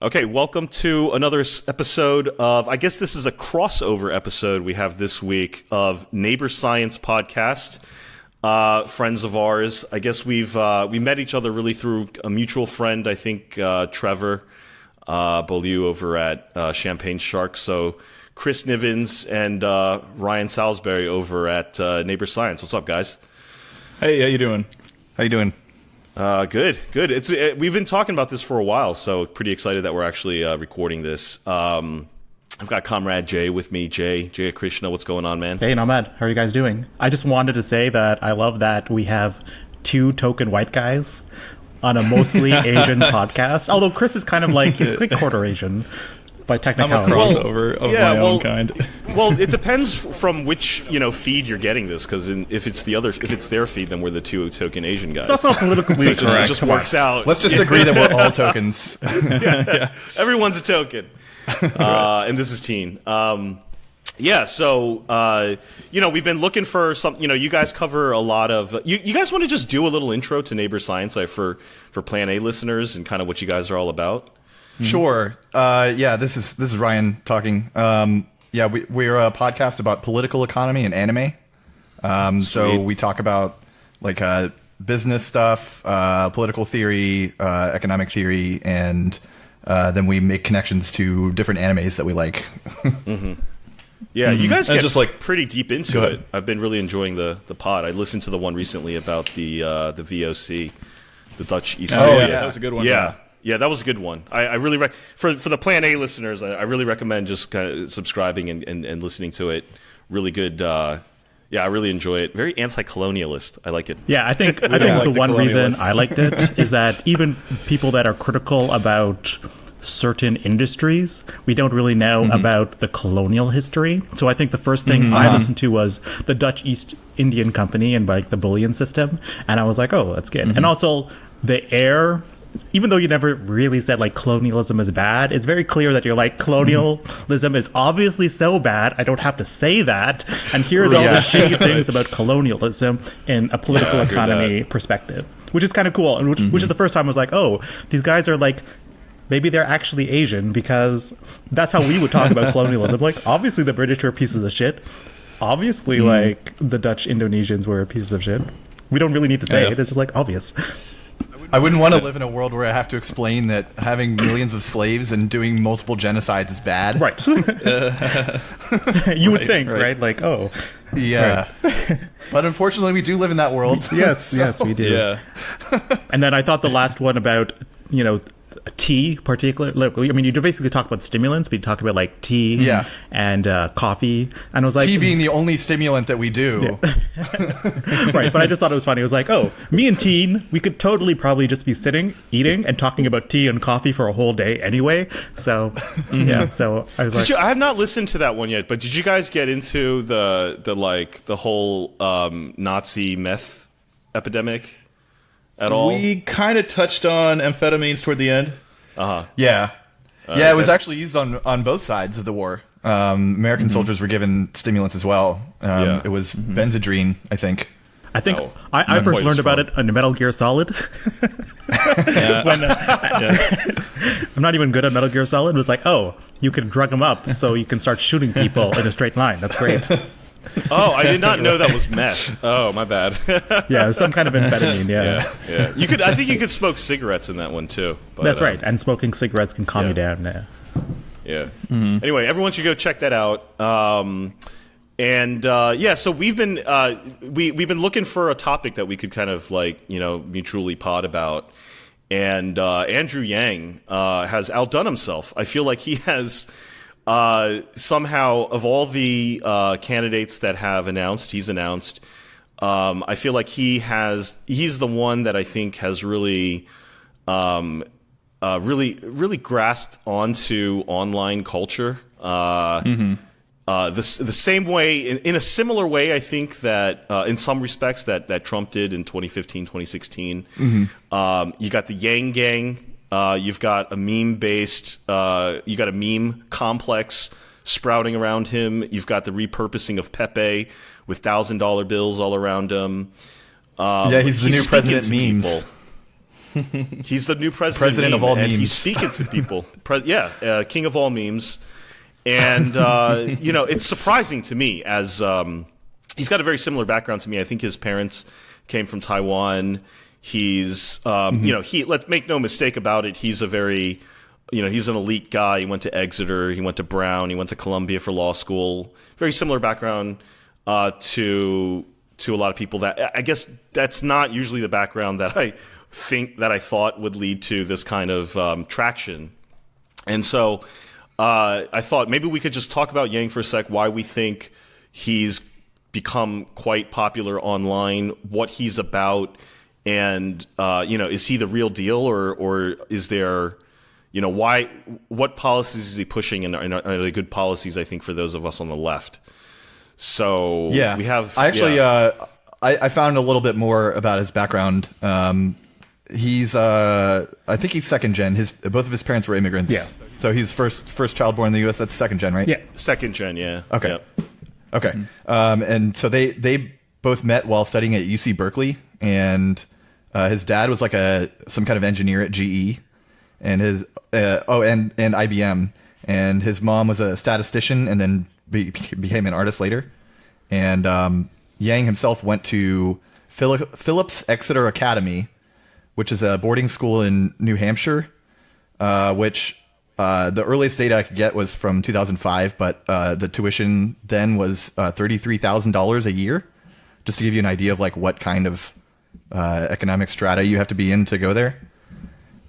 Okay, welcome to another episode of, I guess this is a crossover episode we have this week of Neighbor Science Podcast. Friends of ours. I guess we met each other really through a mutual friend, I think Trevor Beaulieu over at Champagne Shark. So Chris Nivens and Ryan Salisbury over at Neighbor Science. What's up, guys? Hey, how you doing? How you doing? Good. We've been talking about this for a while, so pretty excited that we're actually recording this. I've got Comrade Jay with me. Jay Krishna, what's going on, man? Hey, not bad. How are you guys doing? I just wanted to say that I love that we have two token white guys on a mostly Asian podcast. Although Chris is kind of like quarter Asian by technicality. I'm a crossover of my own kind. Well, it depends from which feed you're getting this, because if it's their feed, then we're the two token Asian guys. That's not politically correct. It just works out. Let's just agree that we're all tokens. Yeah. Everyone's a token. And this is Teen. So we've been looking for some. You guys cover a lot of. You guys want to just do a little intro to Neighbor Science, for Plan A listeners, and kind of what you guys are all about? Sure. This is Ryan talking. We're a podcast about political economy and anime. So we talk about business stuff, political theory, economic theory, and then we make connections to different animes that we like. Mm-hmm. Yeah, you guys get just pretty deep into it. I've been really enjoying the pod. I listened to the one recently about the VOC, the Dutch East. That was a good one. Yeah, that was a good one. I really for the Plan A listeners, I really recommend just kind of subscribing and listening to it. Really good. I really enjoy it. Very anti-colonialist. I like it. Yeah, I think the one reason I liked it is that even people that are critical about certain industries, we don't really know about the colonial history. So I think the first thing I listened to was the Dutch East Indian Company and the bullion system, and I was like, oh, that's good. And also the air. Even though you never really said colonialism is bad, it's very clear that you're colonialism is obviously so bad, I don't have to say that. And here's all the shitty things about colonialism in a political economy perspective, which is kind of cool. And which is the first time I was like, oh, these guys are maybe they're actually Asian, because that's how we would talk about colonialism. Obviously the British are pieces of shit. Obviously, the Dutch Indonesians were pieces of shit. We don't really need to say it. It's just obvious. I wouldn't want to live in a world where I have to explain that having millions of slaves and doing multiple genocides is bad. Right. You would think, right? Yeah. Right. But unfortunately, we do live in that world. Yes, we do. Yeah. And then I thought the last one about, tea, particularly. I mean, you basically talk about stimulants, but you talk about tea and coffee, and I was like, tea being the only stimulant that we do. Yeah. Right, but I just thought it was funny. I was like, oh, me and Teen, we could totally probably just be sitting, eating, and talking about tea and coffee for a whole day anyway. So so I was I have not listened to that one yet, but did you guys get into the whole Nazi meth epidemic at all? We kind of touched on amphetamines toward the end. Yeah, it was actually used on both sides of the war. American soldiers were given stimulants as well. It was Benzedrine, I think. I first learned about it on Metal Gear Solid. I'm not even good at Metal Gear Solid. It was like, oh, you can drug them up so you can start shooting people in a straight line. That's great. Oh, I did not know that was meth. Oh, my bad. Yeah, some kind of amphetamine. Yeah. I think you could smoke cigarettes in that one too. But, that's right. And smoking cigarettes can calm you down. Yeah. Anyway, everyone should go check that out. So we've been we've been looking for a topic that we could kind of mutually pod about. And Andrew Yang has outdone himself. I feel like he has. Somehow, of all the candidates that have announced, he's announced. I feel like he's the one that I think has really grasped onto online culture. The same way, in a similar way, I think that in some respects that Trump did in 2015, 2016. You got the Yang Gang. You've got a meme-based, you got a meme complex sprouting around him. You've got the repurposing of Pepe with $1,000 bills all around him. He's the new president memes. He's the new president of all memes. He's speaking to people. King of all memes. And, it's surprising to me as he's got a very similar background to me. I think his parents came from Taiwan. He's, let's make no mistake about it. He's a very, he's an elite guy. He went to Exeter. He went to Brown. He went to Columbia for law school. Very similar background to a lot of people. That I guess that's not usually the background that I thought would lead to this kind of traction. And so I thought maybe we could just talk about Yang for a sec, why we think he's become quite popular online, what he's about, and is he the real deal, or is there, what policies is he pushing, and are they good policies, I think, for those of us on the left? So yeah, we have. I actually, I found a little bit more about his background. He's, I think he's second gen. Both of his parents were immigrants. Yeah. So he's first child born in the U.S. That's second gen, right? Yeah. Second gen, yeah. Okay. Yep. Okay. And so they both met while studying at UC Berkeley, and his dad was like some kind of engineer at GE, and and IBM, and his mom was a statistician and then became an artist later. And Yang himself went to Phillips Exeter Academy, which is a boarding school in New Hampshire, which the earliest data I could get was from 2005, but the tuition then was $33,000 a year, just to give you an idea of like what kind of economic strata you have to be in to go there.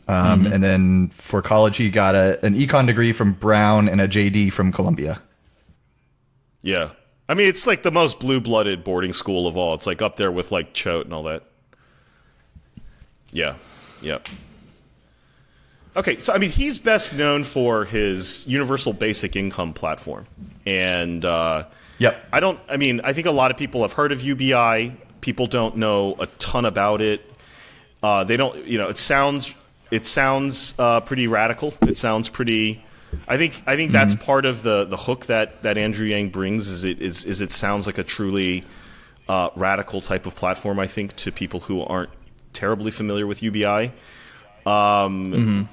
And then for college, he got an econ degree from Brown and a JD from Columbia. Yeah. I mean, it's like the most blue-blooded boarding school of all. It's like up there with like Choate and all that. Yeah. Yep. Okay, so I mean, he's best known for his universal basic income platform. And yep. I think a lot of people have heard of UBI. People don't know a ton about it. They don't, it sounds pretty radical. It sounds pretty. I think that's part of the hook that Andrew Yang brings. Is it sounds like a truly radical type of platform, I think, to people who aren't terribly familiar with UBI. Who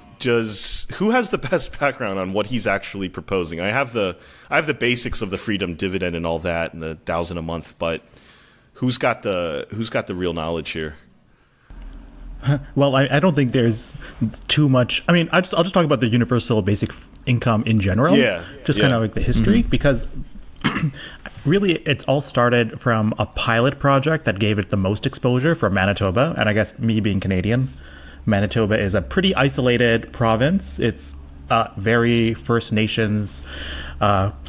has the best background on what he's actually proposing? I have the basics of the freedom dividend and all that, and the $1,000 a month, but who's got the real knowledge here? Well, I don't think there's too much. I mean, I'll just talk about the universal basic income in general. Yeah. Kind of like the history, because really it's all started from a pilot project that gave it the most exposure from Manitoba. And I guess me being Canadian, Manitoba is a pretty isolated province. It's very First Nations,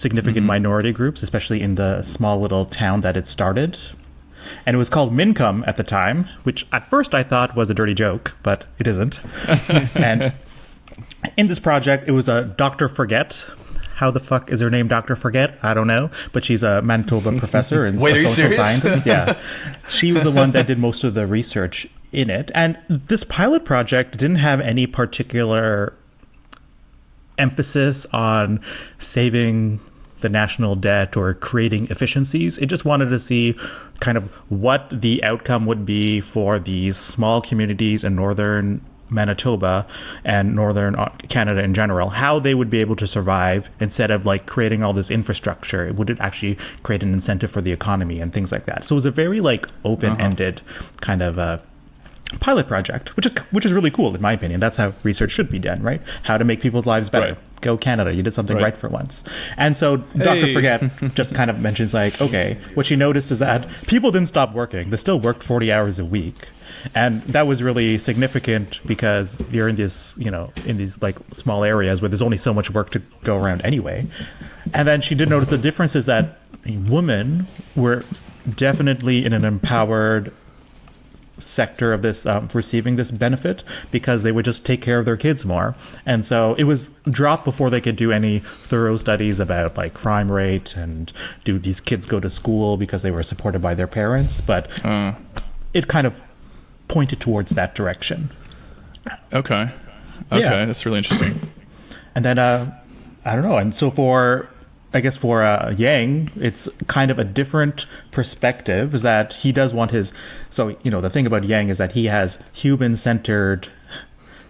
significant minority groups, especially in the small little town that it started. And it was called Mincome at the time, which at first I thought was a dirty joke, but it isn't. And in this project, it was a Dr. Forget. How the fuck is her name Dr. Forget? I don't know. But she's a Manitoba professor in Wait, are you social serious? sciences. Yeah. She was the one that did most of the research in it. And this pilot project didn't have any particular emphasis on saving the national debt or creating efficiencies. It just wanted to see kind of what the outcome would be for these small communities in northern Manitoba and northern Canada in general, how they would be able to survive instead of like creating all this infrastructure. Would it actually create an incentive for the economy and things like that? So it was a very like open-ended kind of pilot project, which is really cool in my opinion. That's how research should be done, right? How to make people's lives better. Right. Go Canada, you did something right for once. And so Dr. Forget just kind of mentions like, okay, what she noticed is that people didn't stop working. They still worked 40 hours a week. And that was really significant because you're in this, in these like small areas where there's only so much work to go around anyway. And then she did notice the difference is that women were definitely in an empowered sector of this, receiving this benefit, because they would just take care of their kids more. And so it was dropped before they could do any thorough studies about like crime rate and do these kids go to school because they were supported by their parents. But it kind of pointed towards that direction. Okay, Yeah. That's really interesting. And then I don't know. And so for Yang, it's kind of a different perspective, is that he does want his So, the thing about Yang is that he has human-centered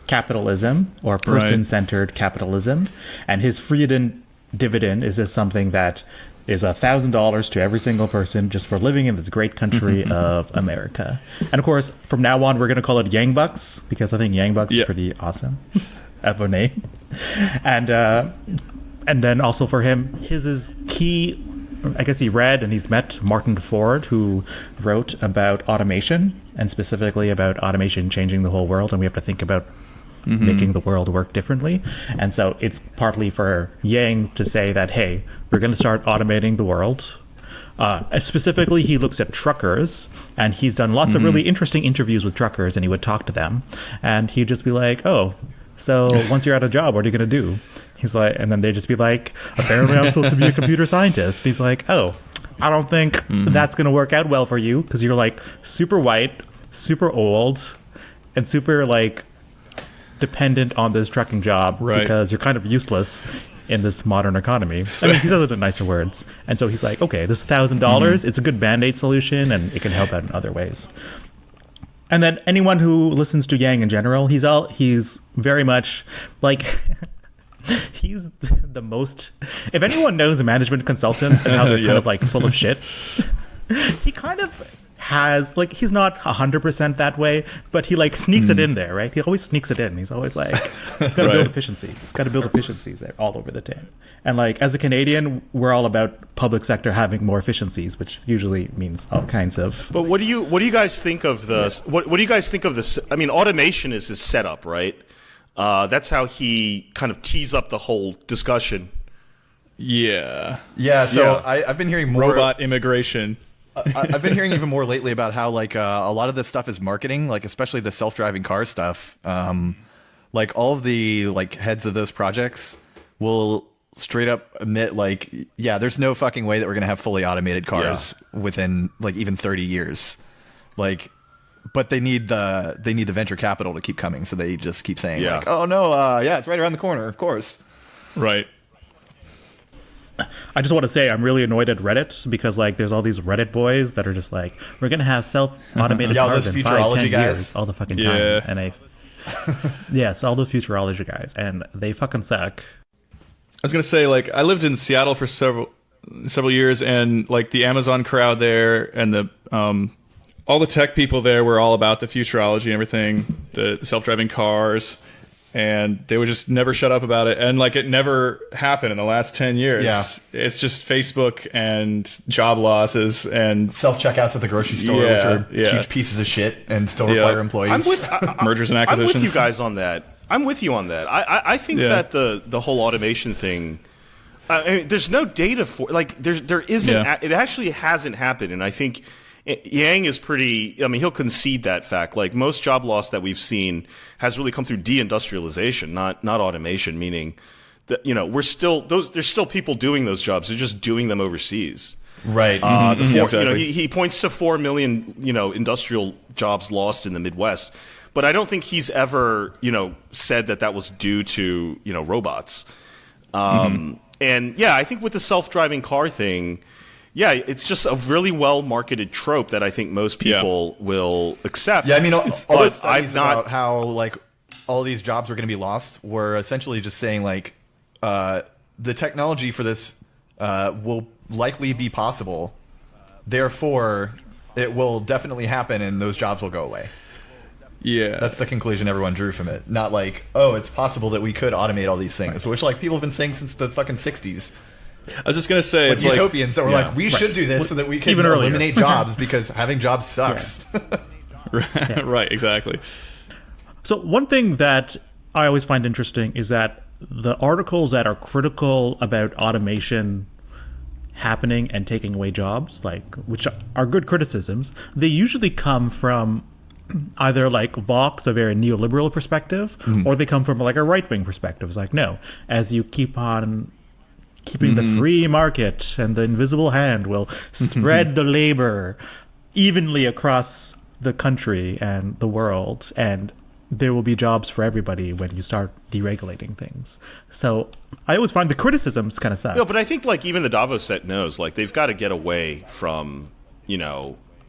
capitalism or person-centered capitalism, and his freedom dividend is just something that is $1,000 to every single person just for living in this great country of America. And of course, from now on, we're going to call it Yang Bucks because I think Yang Bucks is pretty awesome of a name. And then also for him, his is key. I guess he read and he's met Martin Ford, who wrote about automation and specifically about automation changing the whole world, and we have to think about making the world work differently. And so it's partly for Yang to say that, hey, we're going to start automating the world. Specifically, he looks at truckers, and he's done lots of really interesting interviews with truckers, and he would talk to them, and he'd just be like, oh, so once you're out of a job, what are you going to do? He's like, and then they'd just be like, apparently I'm supposed to be a computer scientist. He's like, oh, I don't think that's going to work out well for you because you're like super white, super old, and super like dependent on this trucking job because you're kind of useless in this modern economy. I mean, he says it in nicer words. And so he's like, okay, this $1,000, it's a good Band-Aid solution and it can help out in other ways. And then anyone who listens to Yang in general, he's very much like he's the most, if anyone knows a management consultant and how they're kind of like full of shit, he kind of has, like, he's not 100% that way, but he like sneaks it in there, right? He always sneaks it in. He's always like, got to build efficiencies. Got to build efficiencies there all over the team. And like, as a Canadian, we're all about public sector having more efficiencies, which usually means all kinds of. But what do you guys think of the what do you guys think of this? I mean, automation is his setup, right? That's how he kind of tees up the whole discussion. Yeah. So I've been hearing more robot immigration. I've been hearing even more lately about how like a lot of this stuff is marketing, like especially the self-driving car stuff. Like all of the like heads of those projects will straight up admit like, yeah, there's no fucking way that we're gonna have fully automated cars within like even 30 years. Like, but they need the venture capital to keep coming, so they just keep saying like, oh no, it's right around the corner, of course. Right. I just want to say I'm really annoyed at Reddit because like there's all these Reddit boys that are just like, we're gonna have self-automated cars in 5-10 years all the fucking time, and yes, all those futurology guys, and they fucking suck. I was gonna say, like, I lived in Seattle for several years, and like the Amazon crowd there and the all the tech people there were all about the futurology and everything, the self-driving cars. And they would just never shut up about it. And like it never happened in the last 10 years. Yeah. It's just Facebook and job losses and self-checkouts at the grocery store, which are huge pieces of shit and still require employees. Mergers and acquisitions. I'm with you guys on that. I think that the whole automation thing, I mean, there's no data for, like, there isn't, it actually hasn't happened. And I think Yang is pretty, I mean, he'll concede that fact. Like, most job loss that we've seen has really come through deindustrialization, not automation, meaning that, there's still people doing those jobs. They're just doing them overseas. Right. Exactly. He points to 4 million, industrial jobs lost in the Midwest. But I don't think he's ever, said that was due to, robots. And I think with the self-driving car thing, it's just a really well-marketed trope that I think most people will accept. Yeah, I mean, all those studies about how like all these jobs are going to be lost were essentially just saying like the technology for this will likely be possible, therefore it will definitely happen, and those jobs will go away. Yeah, that's the conclusion everyone drew from it. Not like, oh, it's possible that we could automate all these things, which like people have been saying since the fucking 60s. I was just going to say, it's utopians that were like, we should do this so that we can eliminate jobs because having jobs sucks. Right, exactly. So one thing that I always find interesting is that the articles that are critical about automation happening and taking away jobs, like, which are good criticisms, they usually come from either like Vox, a very neoliberal perspective, or they come from like a right-wing perspective. It's like, no, as you keep on keeping the free market and the invisible hand will spread the labor evenly across the country and the world, and there will be jobs for everybody when you start deregulating things. So I always find the criticisms kind of suck. No, but I think like even the Davos set knows like they've got to get away from,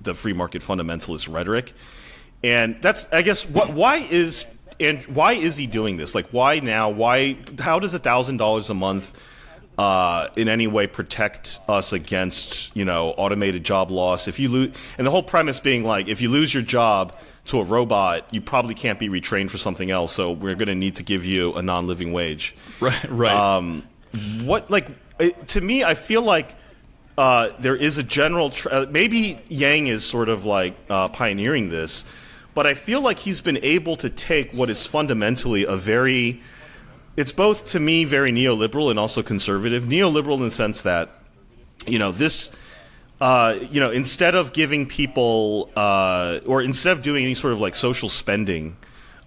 the free market fundamentalist rhetoric. And that's, I guess, why is he doing this? Like, why now? How does $1,000 a month in any way protect us against, automated job loss? If you lose, and the whole premise being like, if you lose your job to a robot, you probably can't be retrained for something else. So we're going to need to give you a non-living wage. Right. To me, I feel like there is a general. Maybe Yang is sort of like pioneering this, but I feel like he's been able to take what is fundamentally it's both, to me, very neoliberal and also conservative. Neoliberal in the sense that, instead of giving people, or instead of doing any sort of like social spending,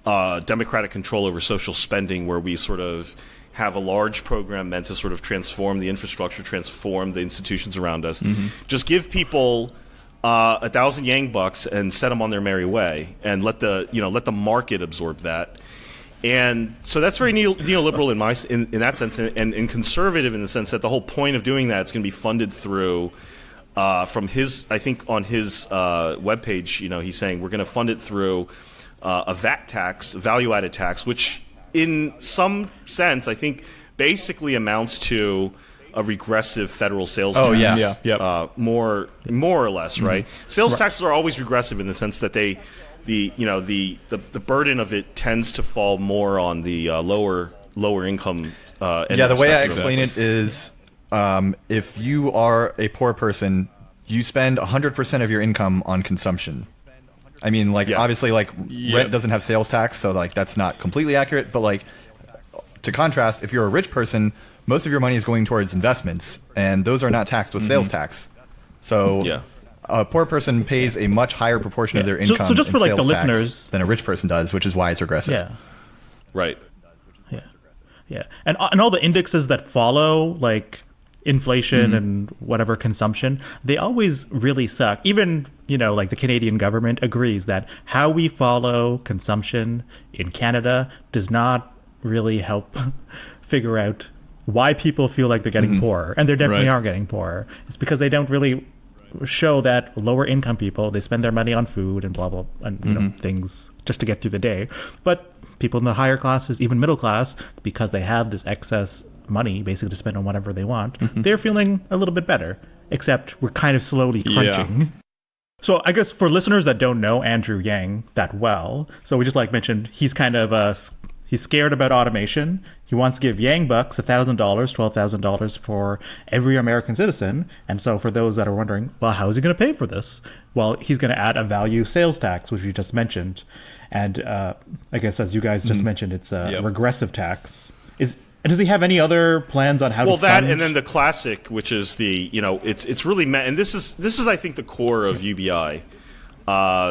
democratic control over social spending, where we sort of have a large program meant to sort of transform the infrastructure, transform the institutions around us, just give people 1,000 Yang bucks and set them on their merry way, and let the market absorb that. And so that's very neoliberal in that sense, and conservative in the sense that the whole point of doing that is going to be funded through, from his, I think on his webpage, he's saying we're going to fund it through a VAT tax, value-added tax, which in some sense I think basically amounts to a regressive federal sales tax. Oh, yeah. More or less, right? Sales taxes are always regressive in the sense that the burden of it tends to fall more on the lower income. The way I explain it is, if you are a poor person, you spend 100% of your income on consumption. I mean, obviously, rent doesn't have sales tax, so that's not completely accurate. But to contrast, if you're a rich person, most of your money is going towards investments, and those are not taxed with sales tax. So a poor person pays a much higher proportion of their income in sales tax than a rich person does, which is why it's regressive. Yeah. Right. Yeah. And all the indexes that follow, like inflation and whatever consumption, they always really suck. Even, the Canadian government agrees that how we follow consumption in Canada does not really help figure out why people feel like they're getting poorer. And they definitely are getting poorer. It's because they don't really show that lower income people, they spend their money on food and blah, blah, and things just to get through the day. But people in the higher classes, even middle class, because they have this excess money basically to spend on whatever they want, they're feeling a little bit better, except we're kind of slowly crunching. Yeah. So I guess for listeners that don't know Andrew Yang that well, so we just mentioned, he's kind of he's scared about automation. He wants to give Yang bucks $1,000, $12,000 for every American citizen. And so for those that are wondering, well, how is he going to pay for this? Well, he's going to add a value sales tax, which you just mentioned. And I guess as you guys just mentioned, it's a regressive tax. Does he have any other plans on how to fund? Well, that and then the classic, which is it's really and this is I think the core of UBI,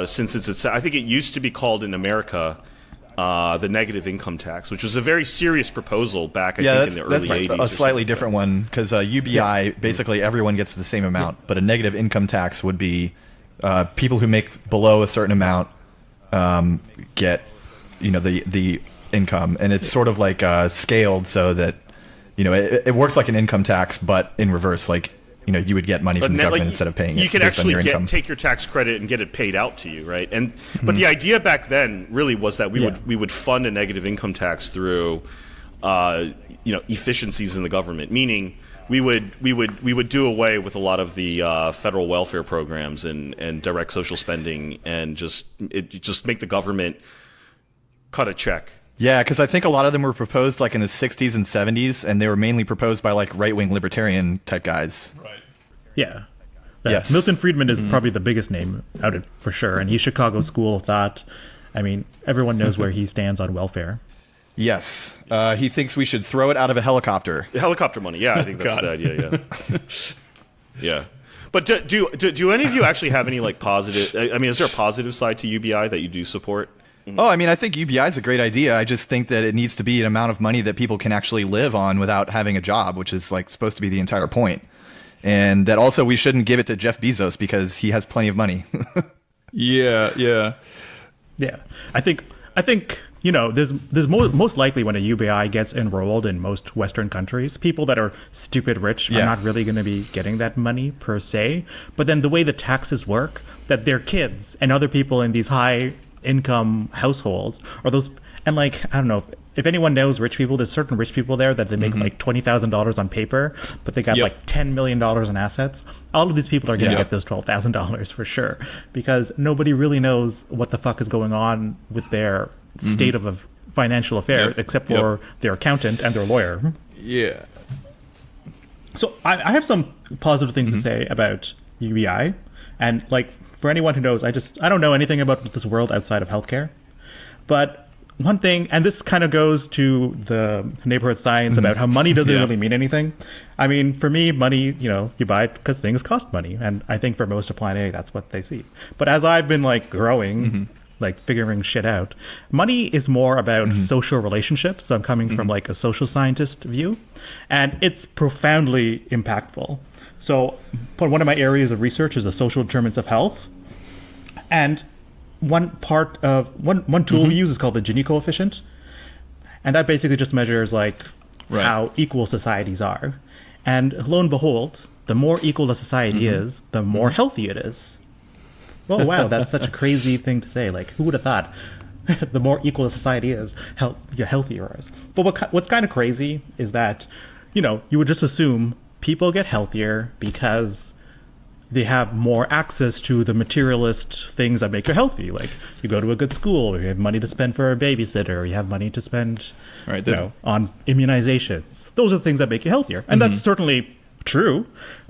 since I think it used to be called in America the negative income tax, which was a very serious proposal back, I think, in the early 80s. A slightly different one, because UBI, basically everyone gets the same amount, but a negative income tax would be people who make below a certain amount get, the income, and it's sort of scaled so that, it works like an income tax, but in reverse, you would get money from the government instead of paying it. You can actually take your tax credit and get it paid out to you, right? And but the idea back then really was that we would fund a negative income tax through, efficiencies in the government, meaning we would do away with a lot of the federal welfare programs and direct social spending, and just make the government cut a check. Yeah, because I think a lot of them were proposed in the 60s and 70s, and they were mainly proposed by right-wing libertarian type guys. Right. Yeah. Yes. Milton Friedman is probably the biggest name out of for sure, and he's Chicago School of Thought. I mean, everyone knows where he stands on welfare. Yes. He thinks we should throw it out of a helicopter. Helicopter money, yeah, I think that's the idea, yeah. Yeah. But do any of you actually have any positive, is there a positive side to UBI that you do support? Oh, I think UBI is a great idea. I just think that it needs to be an amount of money that people can actually live on without having a job, which is supposed to be the entire point. And that also we shouldn't give it to Jeff Bezos because he has plenty of money. Yeah. I think there's most likely when a UBI gets enrolled in most Western countries, people that are stupid rich are not really going to be getting that money per se. But then the way the taxes work, that their kids and other people in these high income households are those, and like, I don't know, if anyone knows rich people, there's certain rich people there that they make like $20,000 on paper, but they got like $10 million in assets. All of these people are going to get those $12,000 for sure, because nobody really knows what the fuck is going on with their state of financial affairs, except for their accountant and their lawyer. Yeah. So I have some positive things to say about UBI, and like for anyone who knows, I don't know anything about this world outside of healthcare, but one thing, and this kind of goes to the neighborhood science about how money doesn't really mean anything. I mean, for me, money, you buy it because things cost money, and I think for most of Planet A, that's what they see. But as I've been like growing, like figuring shit out, money is more about social relationships. So I'm coming from like a social scientist view, and it's profoundly impactful. So one of my areas of research is the social determinants of health, and one tool we use is called the Gini coefficient, and that basically just measures like how equal societies are. And lo and behold, the more equal the society is, the more healthy it is. Oh wow, that's such a crazy thing to say. Like, who would have thought? The more equal a society is, the healthier it is. But what's kind of crazy is that, you would just assume people get healthier because they have more access to the materialist things that make you healthy. Like, you go to a good school, or you have money to spend for a babysitter, or you have money to spend on immunizations. Those are the things that make you healthier. And that's certainly true.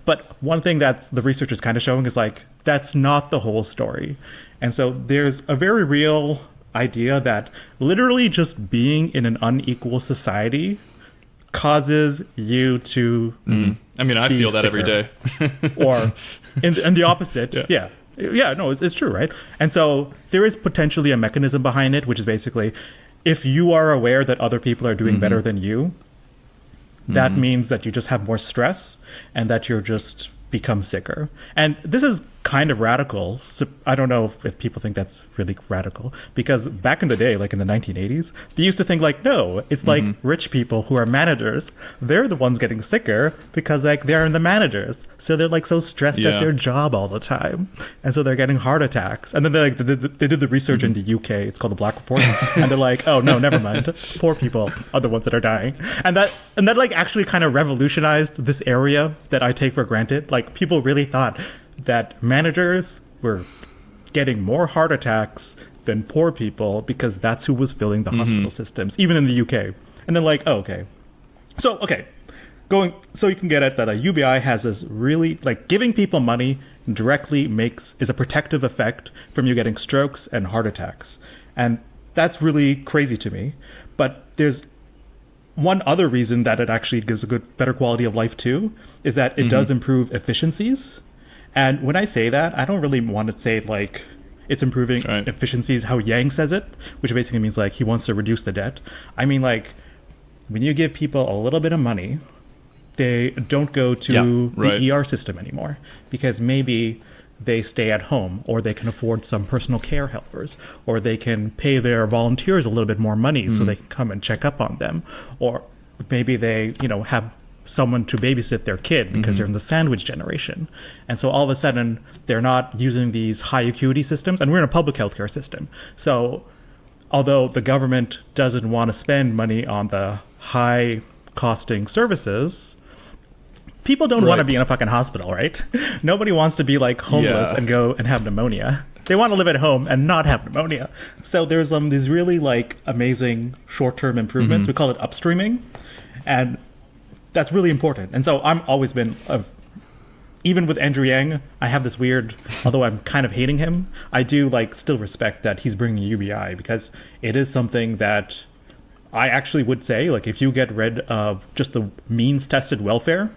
But one thing that the research is kind of showing is like, that's not the whole story. And so there's a very real idea that literally just being in an unequal society causes you to I mean, I feel that every day. Or in the opposite. No, it's true, right? And so there is potentially a mechanism behind it, which is basically, if you are aware that other people are doing better than you, that means that you just have more stress and that you're just become sicker. And this is kind of radical. So I don't know if people think that's really radical, because back in the day, like in the 1980s, they used to think like, no, it's like rich people who are managers, they're the ones getting sicker because like they're the managers. So they're like so stressed at their job all the time, and so they're getting heart attacks. And then they did the research in the UK. It's called the Black Report, and they're like, oh no, never mind. Poor people are the ones that are dying, and that like actually kind of revolutionized this area that I take for granted. Like, people really thought that managers were getting more heart attacks than poor people because that's who was filling the hospital systems, even in the UK. And then like, oh, okay, so okay. So you can get at that a UBI has this really, like, giving people money directly is a protective effect from you getting strokes and heart attacks. And that's really crazy to me. But there's one other reason that it actually gives a better quality of life too, is that it does improve efficiencies. And when I say that, I don't really want to say like it's improving efficiencies how Yang says it, which basically means like he wants to reduce the debt. I mean, like, when you give people a little bit of money, they don't go to the ER system anymore because maybe they stay at home, or they can afford some personal care helpers, or they can pay their volunteers a little bit more money so they can come and check up on them, or maybe they, have someone to babysit their kid because they're in the sandwich generation. And so all of a sudden they're not using these high acuity systems, and we're in a public healthcare system. So although the government doesn't want to spend money on the high costing services, people don't want to be in a fucking hospital, right? Nobody wants to be like homeless and go and have pneumonia. They want to live at home and not have pneumonia. So there's these really like amazing short-term improvements. We call it upstreaming, and that's really important. And so I'm always been, even with Andrew Yang, I have this weird, although I'm kind of hating him, I do like still respect that he's bringing UBI, because it is something that I actually would say, like, if you get rid of just the means-tested welfare,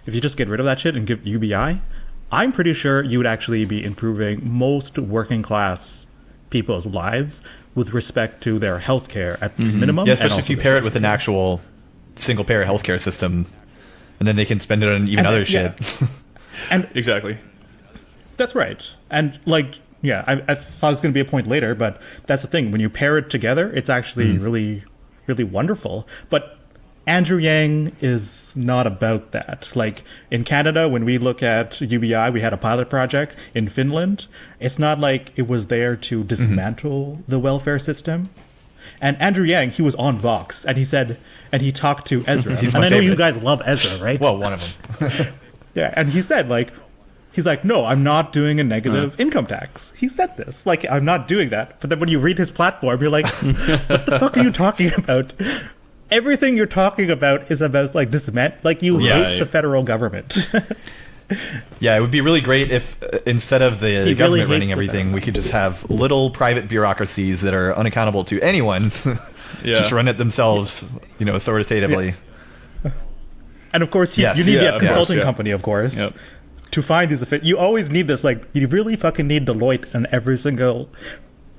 if you just get rid of that shit and give UBI, I'm pretty sure you would actually be improving most working class people's lives with respect to their healthcare at minimum. Yeah, especially if you pair it with an actual single-payer healthcare system, and then they can spend it on even other shit. And exactly. That's right. And like, Yeah, I thought it was going to be a point later, but that's the thing. When you pair it together, it's actually really, really wonderful. But Andrew Yang is not about that. Like in Canada, when we look at UBI, we had a pilot project. In Finland, it's not like it was there to dismantle the welfare system. And Andrew Yang, he was on Vox, and he said, and he talked to Ezra. He's and my I know you favorite. guys love Ezra, right? Well, one of them. Yeah, and he said, like, he's like, no, I'm not doing a negative income tax. He said this. Like, I'm not doing that. But then when you read his platform, you're like, what the fuck are you talking about? Everything you're talking about is about, like, like, you hate the federal government. Yeah, it would be really great if instead of the He government really running hates everything, we could just have little private bureaucracies that are unaccountable to anyone. Just run it themselves, authoritatively. And of course, Yes. you need Yeah, that of consulting course, company, of course, Yep. to find these. You always need this. Like, you really fucking need Deloitte in every single.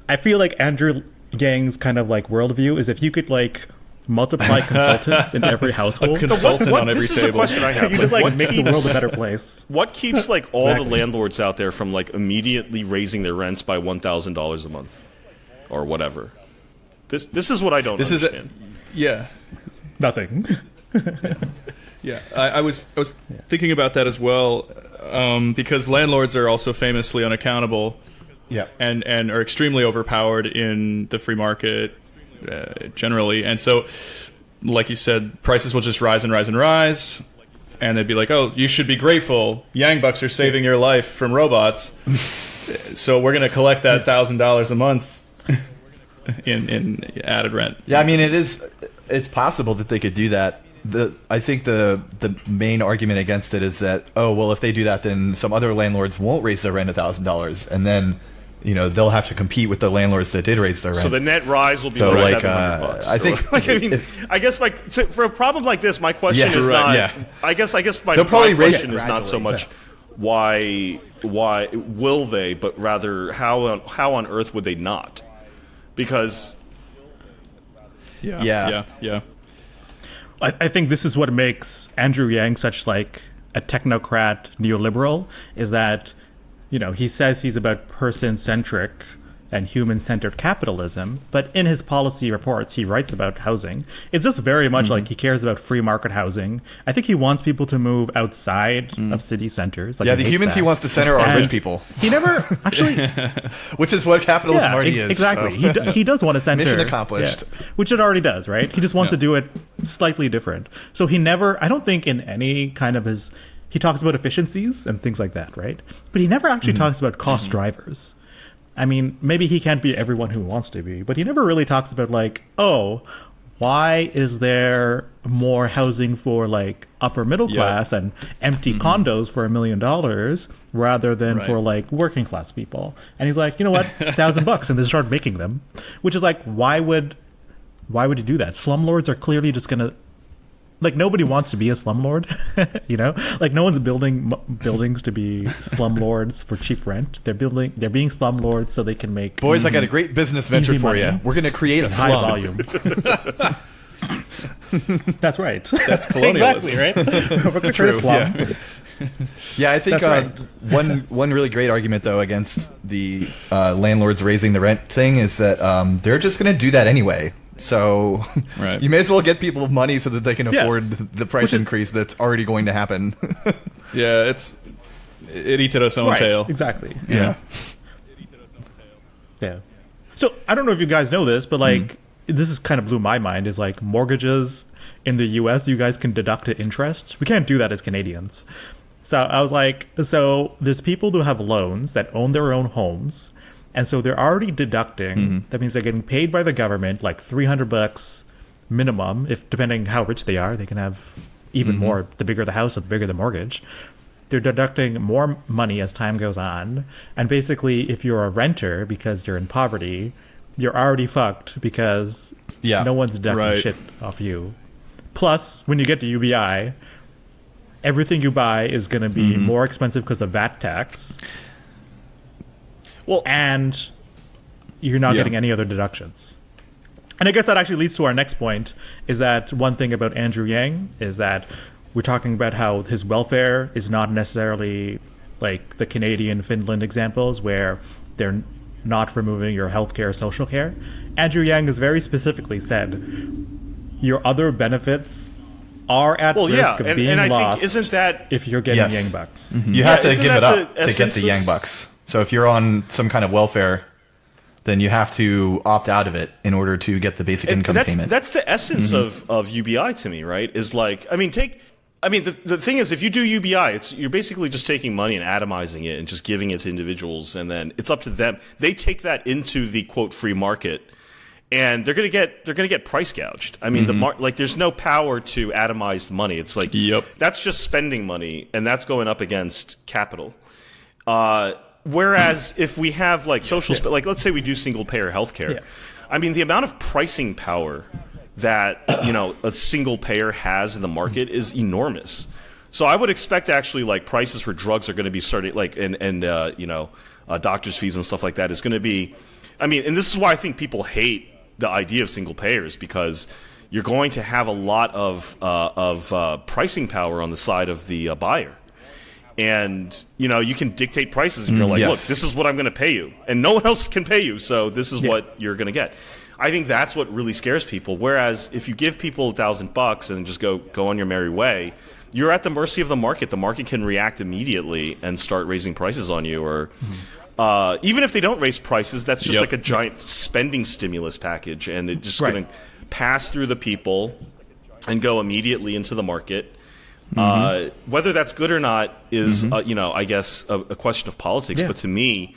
I feel like Andrew Yang's kind of like worldview is if you could like multiply consultants in every household. Consultant on every this is a table. question I have. You just like what make the keeps- world a better place. What keeps like all the landlords out there from like immediately raising their rents by $1,000 a month or whatever? This is what I don't understand. Yeah. Nothing. Yeah, I was thinking about that as well, because landlords are also famously unaccountable, Yeah. and are extremely overpowered in the free market generally, and so, like you said, prices will just rise and rise and rise, and they'd be like, "Oh, you should be grateful. Yang Bucks are saving your life from robots, so we're going to collect that $1,000 a month in added rent." Yeah, I mean, it's possible that they could do that. I think the main argument against it is that, oh, well, if they do that, then some other landlords won't raise their rent $1,000, and then they'll have to compete with the landlords that did raise their rent. So the net rise will be So, like like, $700. I think- Like, I mean, I guess for a problem like this, my question Yeah, is right, not. yeah. I guess my They'll probably raise question it is not so gradually. much why will they, but rather how on earth would they not? Because Yeah. I think this is what makes Andrew Yang such like a technocrat neoliberal, is that he says he's about person-centric and human-centered capitalism, but in his policy reports he writes about housing. It's just very much like he cares about free market housing. I think he wants people to move outside of city centers. Like, yeah, he the hates humans he that. wants to center are And rich people, He never actually. which is what capitalism already is. Exactly. so. He does want to center. Mission accomplished. Yeah, which it already does, right? He just wants to do it slightly different. So he never, I don't think in any kind of his, he talks about efficiencies and things like that, right? But he never actually talks about cost drivers. I mean, maybe he can't be everyone who wants to be, but he never really talks about like, oh, why is there more housing for like upper middle class and empty condos for $1 million rather than for like working class people? And he's like, you know what, $1,000, and they start making them, which is like, why would you do that? Slumlords are clearly just gonna, like, nobody wants to be a slumlord, like no one's building buildings to be slumlords for cheap rent. They're being slumlords so they can make Boys, I got a great business venture Easy for money you. We're going to create a high slum. volume. That's right. That's colonialism. Exactly, right? We're gonna create a slum. Yeah, I think That's one really great argument though against the landlords raising the rent thing is that they're just going to do that anyway. So Right. you may as well get people money so that they can Yeah. afford the price increase that's already going to happen. Yeah, it eats at its own tail. Exactly. Yeah. Yeah. So I don't know if you guys know this, but like this is kind of blew my mind. Is like mortgages in the U.S. you guys can deduct to interest. We can't do that as Canadians. So I was like, so there's people who have loans that own their own homes, and so they're already deducting. That means they're getting paid by the government like $300 minimum. If depending how rich they are, they can have even more. The bigger the house, the bigger the mortgage. They're deducting more money as time goes on, and basically, if you're a renter because you're in poverty, you're already fucked because no one's deducting shit off you. Plus, when you get to UBI, everything you buy is going to be more expensive because of VAT tax. Well, and you're not getting any other deductions. And I guess that actually leads to our next point, is that one thing about Andrew Yang is that we're talking about how his welfare is not necessarily like the Canadian, Finland examples where they're not removing your healthcare, social care. Andrew Yang has very specifically said your other benefits are at risk of being lost. I think, isn't that if you're getting Yang bucks? Mm-hmm. You have to give it up to get the Yang bucks. So if you're on some kind of welfare, then you have to opt out of it in order to get the basic income payment. That's the essence of UBI to me, right? Is like, the thing is, if you do UBI, you're basically just taking money and atomizing it and just giving it to individuals, and then it's up to them. They take that into the quote free market, and they're gonna get price gouged. I mean, there's no power to atomized money. It's like that's just spending money, and that's going up against capital. Whereas if we have like like let's say we do single payer healthcare, I mean the amount of pricing power that a single payer has in the market is enormous. So I would expect actually like prices for drugs are going to be starting like and doctors' fees and stuff like that is going to be. I mean, and this is why I think people hate the idea of single payers, because you're going to have a lot of pricing power on the side of the buyer. And, you can dictate prices and you're like, look, this is what I'm going to pay you. And no one else can pay you, so this is what you're going to get. I think that's what really scares people. Whereas if you give people $1,000 and just go on your merry way, you're at the mercy of the market. The market can react immediately and start raising prices on you. Or even if they don't raise prices, that's just like a giant spending stimulus package. And it's just going to pass through the people and go immediately into the market. Whether that's good or not is, I guess a question of politics. But to me,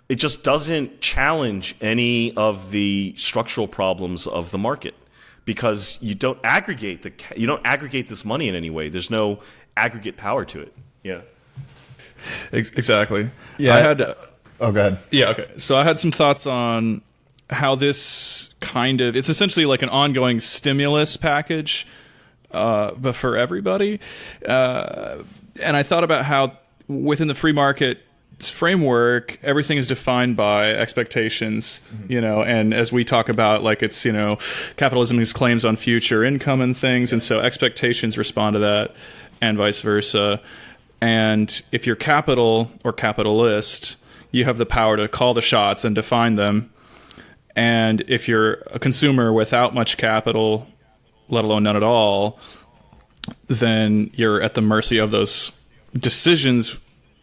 it just doesn't challenge any of the structural problems of the market, because you don't aggregate this money in any way. There's no aggregate power to it. Yeah. Exactly. Yeah. Go ahead. Yeah. Okay. So I had some thoughts on how this it's essentially like an ongoing stimulus package. But for everybody. And I thought about how within the free market framework, everything is defined by expectations, and as we talk about, like it's, capitalism's claims on future income and things. And so expectations respond to that and vice versa. And if you're capital or capitalist, you have the power to call the shots and define them. And if you're a consumer without much capital, let alone none at all, then you're at the mercy of those decisions,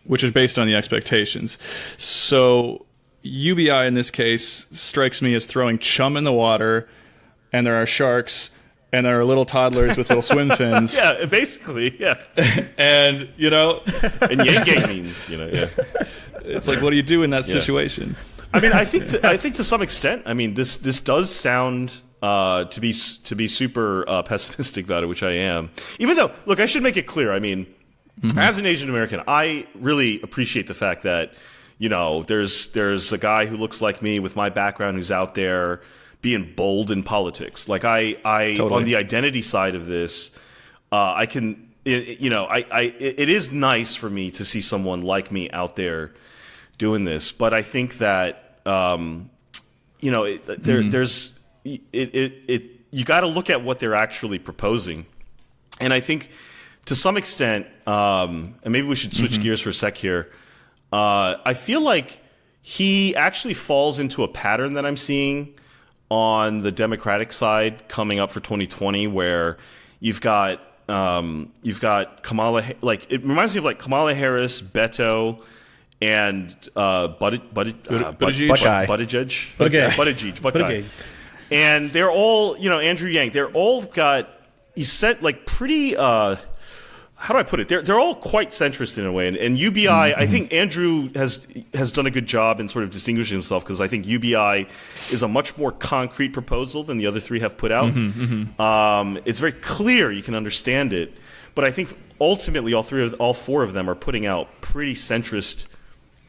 which is based on the expectations. So UBI in this case strikes me as throwing chum in the water, and there are sharks, and there are little toddlers with little swim fins. Yeah, basically, yeah. And, and yay means, It's like, what do you do in that situation? I mean, I think to some extent, I mean, this does sound... to be super pessimistic about it, which I am. Even though, look, I should make it clear. I mean, as an Asian American, I really appreciate the fact that there's a guy who looks like me with my background who's out there being bold in politics. Like I totally. On the identity side of this, I can. It is nice for me to see someone like me out there doing this, but I think that there's. You got to look at what they're actually proposing, and I think to some extent, and maybe we should switch gears for a sec here. I feel like he actually falls into a pattern that I'm seeing on the Democratic side coming up for 2020, where you've got Kamala. Like it reminds me of like Kamala Harris, Beto, and Buttigieg. And they're all, Andrew Yang, they're all got, pretty, how do I put it? They're all quite centrist in a way. And UBI, I think Andrew has done a good job in sort of distinguishing himself, because I think UBI is a much more concrete proposal than the other three have put out. It's very clear, you can understand it. But I think ultimately all four of them are putting out pretty centrist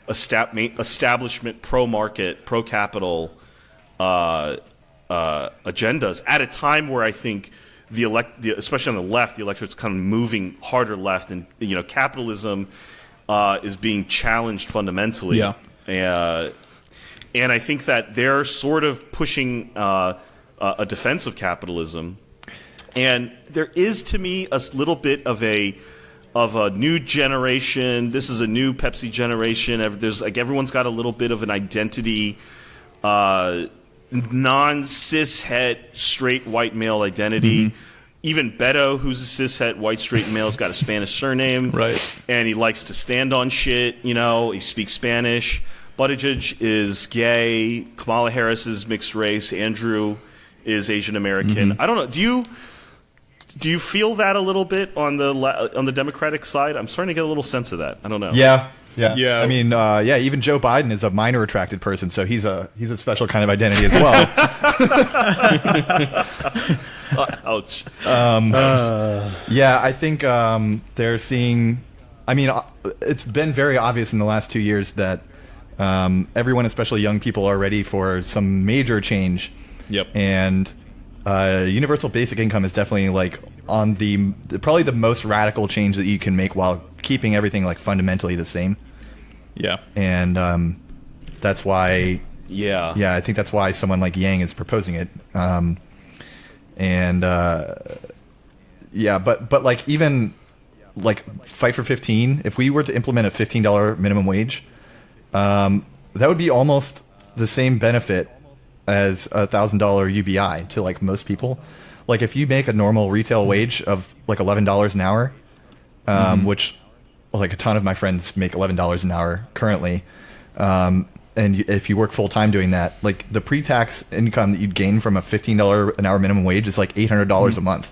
establishment, pro-market, pro-capital agendas at a time where I think especially on the left, the electorate's kind of moving harder left, and capitalism is being challenged fundamentally. Yeah. And I think that they're sort of pushing a defense of capitalism, and there is to me a little bit of a of a new generation. This is a new Pepsi generation. There's like everyone's got a little bit of an identity, non-cis het straight white male identity. Mm-hmm. Even Beto, who's a cis het white straight male, has got a Spanish surname, right? And he likes to stand on shit. You know, he speaks Spanish. Buttigieg is gay. Kamala Harris is mixed race. Andrew is Asian American. Mm-hmm. I don't know. Do you feel that a little bit on the Democratic side? I'm starting to get a little sense of that. I don't know. Yeah. I mean, even Joe Biden is a minor attracted person, so he's a special kind of identity as well. Ouch. Yeah, I think they're seeing. I mean, it's been very obvious in the last 2 years that everyone, especially young people, are ready for some major change. Yep. And universal basic income is definitely like on probably the most radical change that you can make while keeping everything like fundamentally the same. Yeah. And that's why. Yeah. Yeah, I think that's why someone like Yang is proposing it. But like even like Fight for 15, if we were to implement a $15 minimum wage, that would be almost the same benefit as $1,000 UBI to like most people. Like if you make a normal retail wage of like $11 an hour, which like a ton of my friends make $11 an hour currently, and if you work full time doing that, like the pre-tax income that you'd gain from a $15 an hour minimum wage is like $800 a month.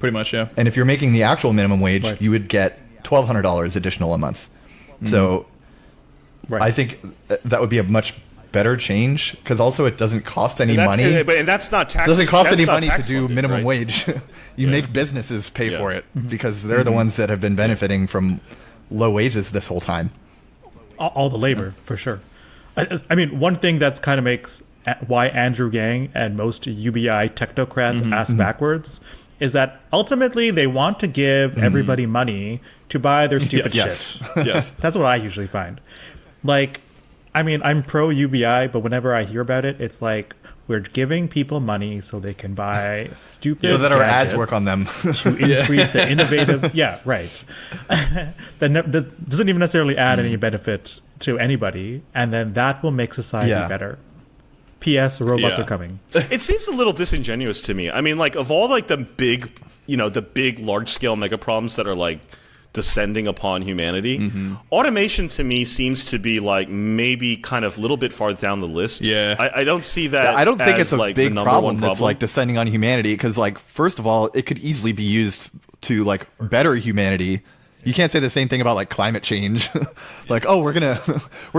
Pretty much, yeah. And if you're making the actual minimum wage, you would get $1,200 additional a month. So I think that would be a much better change, because also it doesn't cost any money. And that's not tax. It doesn't cost any money to do funded, minimum right? wage. You make businesses pay for it because they're the ones that have been benefiting from low wages this whole time. All the labor, for sure. I mean, one thing that kind of makes why Andrew Yang and most UBI technocrats ask backwards is that ultimately they want to give everybody money to buy their stupid shit. Yes. That's what I usually find. Like, I mean, I'm pro UBI, but whenever I hear about it, it's like we're giving people money so they can buy stupid so that our ads work on them to increase the innovative. Yeah, right. That doesn't even necessarily add any benefit to anybody, and then that will make society better. P.S. Robots are coming. It seems a little disingenuous to me. I mean, like, of all like the big large scale mega problems that are like descending upon humanity, automation to me seems to be like maybe kind of a little bit farther down the list. Yeah. I don't see that. I don't think it's a like big the problem that's like descending on humanity, because like first of all, it could easily be used to like better humanity. You can't say the same thing about like climate change. Like, oh, we're gonna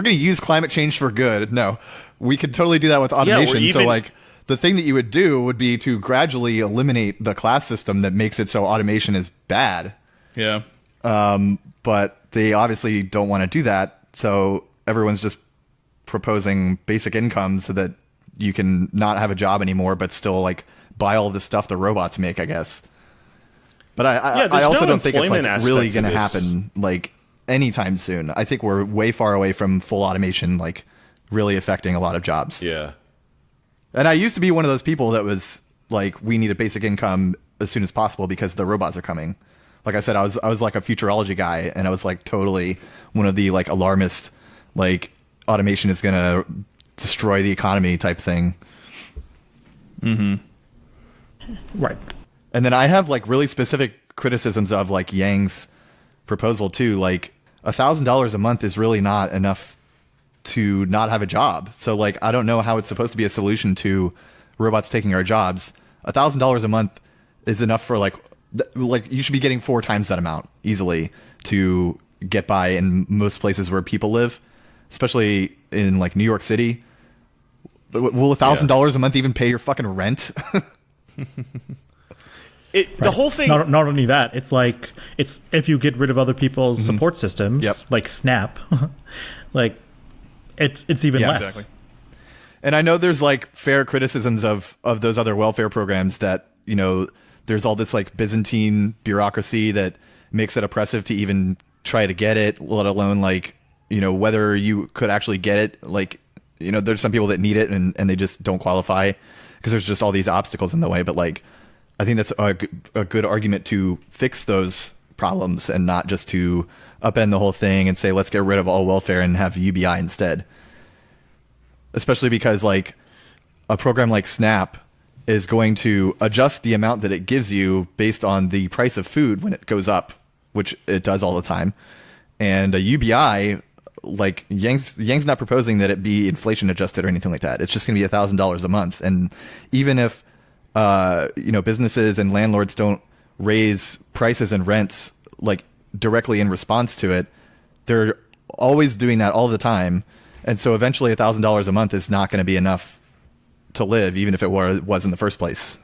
use climate change for good. No, we could totally do that with automation. So like the thing that you would do would be to gradually eliminate the class system that makes it so automation is bad. Yeah. But they obviously don't want to do that. So everyone's just proposing basic income so that you can not have a job anymore, but still like buy all the stuff the robots make, I guess. But I also don't think it's like really going to happen like anytime soon. I think we're way far away from full automation, like really affecting a lot of jobs. Yeah. And I used to be one of those people that was like, we need a basic income as soon as possible because the robots are coming. Like I said, I was like a futurology guy, and I was like totally one of the like alarmist, like automation is going to destroy the economy type thing. Right. And then I have like really specific criticisms of like Yang's proposal too. Like $1,000 a month is really not enough to not have a job. So like, I don't know how it's supposed to be a solution to robots taking our jobs. $1,000 a month is enough for like you should be getting 4 times that amount easily to get by in most places where people live, especially in like New York City. Will $1,000 a month even pay your fucking rent? The whole thing. Not only that, it's if you get rid of other people's support systems, like SNAP, like it's even less. Exactly. And I know there's like fair criticisms of those other welfare programs that, you know, there's all this like Byzantine bureaucracy that makes it oppressive to even try to get it, let alone like, you know, whether you could actually get it. Like, you know, there's some people that need it and they just don't qualify because there's just all these obstacles in the way. But like, I think that's a good argument to fix those problems and not just to upend the whole thing and say, let's get rid of all welfare and have UBI instead. Especially because like a program like SNAP is going to adjust the amount that it gives you based on the price of food when it goes up, which it does all the time. And a UBI, like Yang's not proposing that it be inflation adjusted or anything like that. It's just going to be $1,000 a month. And even if businesses and landlords don't raise prices and rents like directly in response to it, they're always doing that all the time. And so eventually $1,000 a month is not going to be enough to live, even if it was in the first place.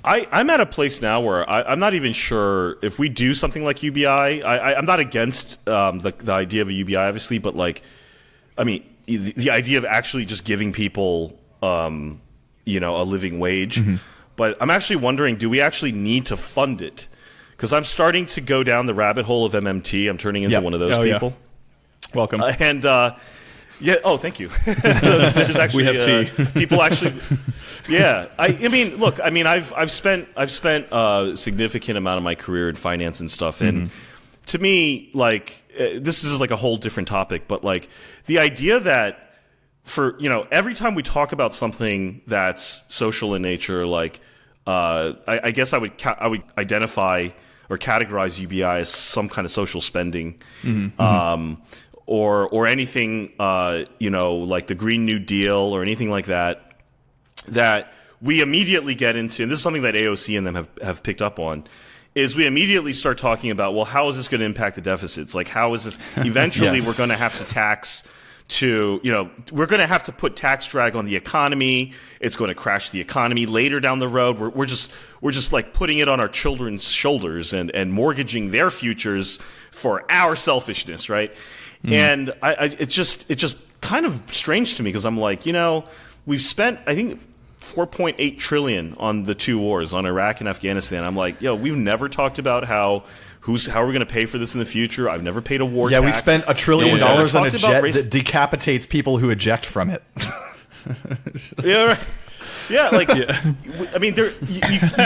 I'm at a place now where I'm not even sure if we do something like UBI. I'm not against the idea of a UBI, obviously, but like, I mean, the idea of actually just giving people, a living wage. Mm-hmm. But I'm actually wondering, do we actually need to fund it? Because I'm starting to go down the rabbit hole of MMT. I'm turning into one of those people. Yeah. Welcome. Yeah. Oh, thank you. There's actually, we have tea. People actually. Yeah. I mean, look. I mean, I've spent a significant amount of my career in finance and stuff, and to me, like, this is like a whole different topic. But like the idea that for every time we talk about something that's social in nature, like I guess I would identify or categorize UBI as some kind of social spending. Or anything, like the Green New Deal or anything like that, that we immediately get into, and this is something that AOC and them have picked up on, is we immediately start talking about, well, how is this going to impact the deficits? Like, how is this, eventually we're going to have to tax we're going to have to put tax drag on the economy. It's going to crash the economy later down the road. We're just like putting it on our children's shoulders and mortgaging their futures for our selfishness, right? And it's just kind of strange to me because I'm like, we've spent, I think, $4.8 trillion on the two wars, on Iraq and Afghanistan. I'm like, we've never talked about how are we going to pay for this in the future? I've never paid a war tax. Yeah, we spent $1 trillion on a jet that decapitates people who eject from it. Yeah, right. Yeah, like, I mean, you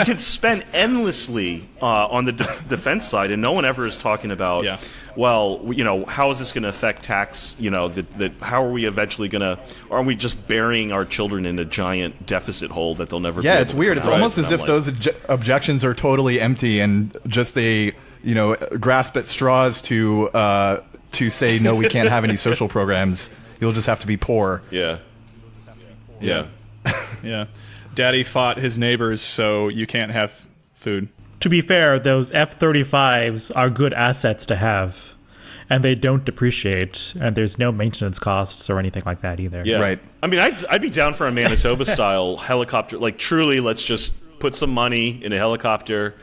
could spend endlessly on the defense side, and no one ever is talking about, well, how is this going to affect tax? How are we eventually going to, are we just burying our children in a giant deficit hole that they'll never be able it's weird. to It's almost as if those objections are totally empty and just a, grasp at straws to say, no, we can't have any social programs. You'll just have to be poor. Yeah. Yeah. Daddy fought his neighbors, so you can't have food. To be fair, those F-35s are good assets to have, and they don't depreciate, and there's no maintenance costs or anything like that either. Yeah. Right. I mean, I'd be down for a Manitoba-style helicopter. Like, truly, let's just put some money in a helicopter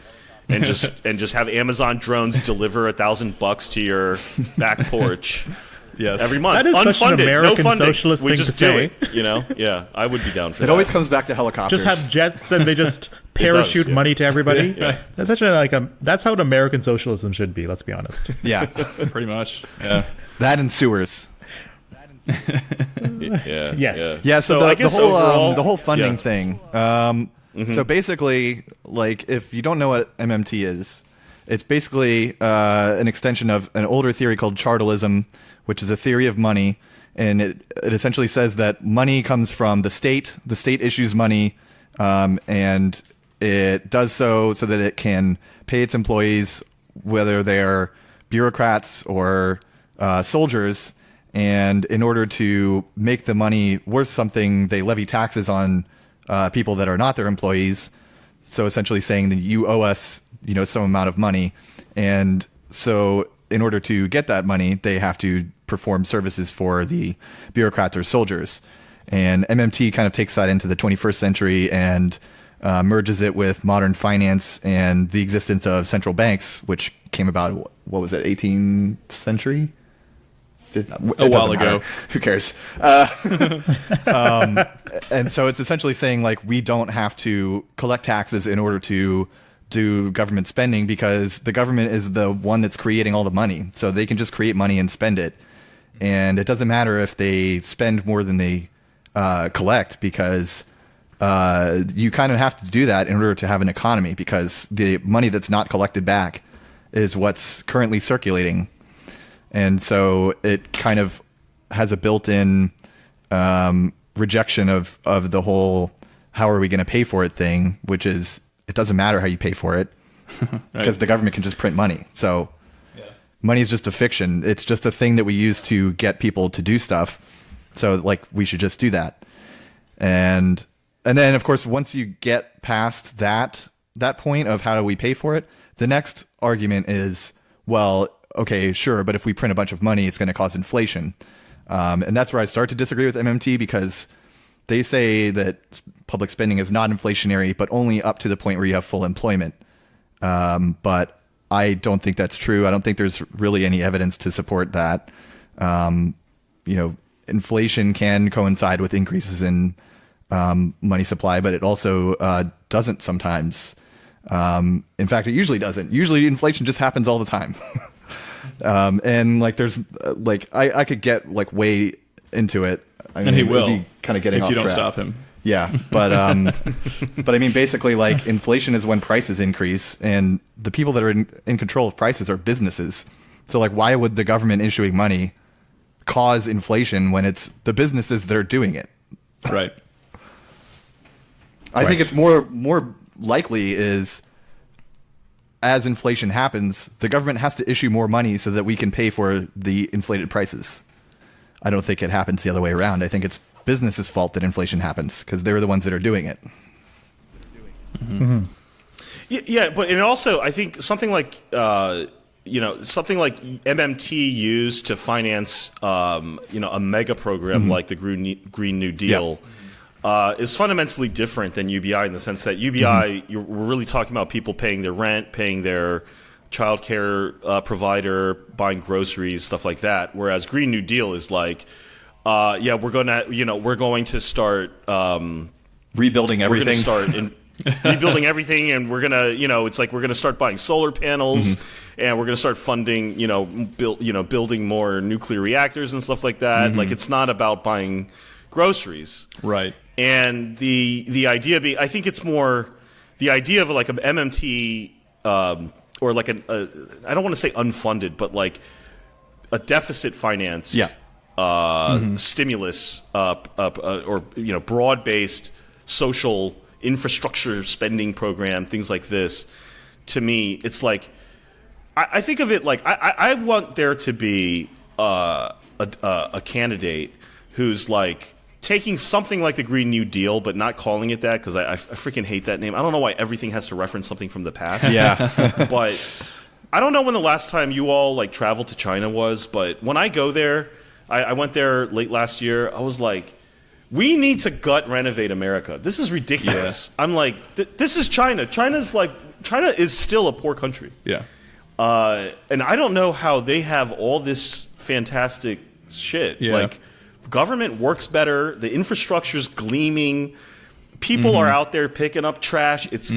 and just have Amazon drones deliver $1,000 to your back porch. Yes. Every month. That is Unfunded. such an American no funding. socialist We thing just to do say. it. Yeah, I would be down for that. It always comes back to helicopters. Just have jets and they just parachute money to everybody. Yeah. That's such that's how an American socialism should be. Let's be honest. Yeah. Pretty much. Yeah. That and sewers. Yeah. So I the guess whole overall, the whole funding thing. So basically, like, if you don't know what MMT is, it's basically an extension of an older theory called chartalism, which is a theory of money, and it essentially says that money comes from the state. The state issues money, and it does so that it can pay its employees, whether they're bureaucrats or soldiers. And in order to make the money worth something, they levy taxes on people that are not their employees. So essentially saying that you owe us, some amount of money. And so in order to get that money, they have to perform services for the bureaucrats or soldiers. And MMT kind of takes that into the 21st century and merges it with modern finance and the existence of central banks, which came about, what was it, 18th century? A while ago. Who cares? And so it's essentially saying, like, we don't have to collect taxes in order to do government spending because the government is the one that's creating all the money. So they can just create money and spend it. And it doesn't matter if they spend more than they collect because you kind of have to do that in order to have an economy because the money that's not collected back is what's currently circulating. And so it kind of has a built-in rejection of the whole how are we going to pay for it thing, which is it doesn't matter how you pay for it because the government can just print money. So money is just a fiction. It's just a thing that we use to get people to do stuff. So like we should just do that. And then of course once you get past that point of how do we pay for it, the next argument is, well, okay, sure, but if we print a bunch of money, it's going to cause inflation. And that's where I start to disagree with MMT, because they say that public spending is not inflationary, but only up to the point where you have full employment. But I don't think that's true. I don't think there's really any evidence to support that. Inflation can coincide with increases in money supply, but it also doesn't sometimes. In fact, it usually doesn't. Usually inflation just happens all the time. And like there's I could get like way into it. I mean, and he will be kind of getting if off you don't track. stop him. Yeah, but but I mean, basically, like inflation is when prices increase, and the people that are in control of prices are businesses. So, like, why would the government issuing money cause inflation when it's the businesses that are doing it? Right. I think it's more likely is as inflation happens, the government has to issue more money so that we can pay for the inflated prices. I don't think it happens the other way around. I think it's business's fault that inflation happens because they're the ones that are doing it. Mm-hmm. Yeah, but and also I think something like something like MMT used to finance a mega program like the Green New Deal is fundamentally different than UBI in the sense that UBI we're really talking about people paying their rent, paying their childcare provider, buying groceries, stuff like that. Whereas Green New Deal is like, we're going to start rebuilding everything. We're going to start rebuilding everything, and we're gonna, it's like we're gonna start buying solar panels, and we're gonna start funding, building more nuclear reactors and stuff like that. Like it's not about buying groceries, right? And the idea being, I think it's more the idea of like an MMT or like I don't want to say unfunded, but like a deficit financed stimulus or broad-based social infrastructure spending program, things like this. To me, it's like I think of it like I want there to be a candidate who's like taking something like the Green New Deal, but not calling it that, because I freaking hate that name. I don't know why everything has to reference something from the past. Yeah. But I don't know when the last time you all like traveled to China was, but when I go there, I went there late last year. I was like, we need to gut renovate America. This is ridiculous. Yeah. I'm like, this is China. China is still a poor country. Yeah. And I don't know how they have all this fantastic shit. Yeah. Like, government works better. The infrastructure's gleaming. People are out there picking up trash. It's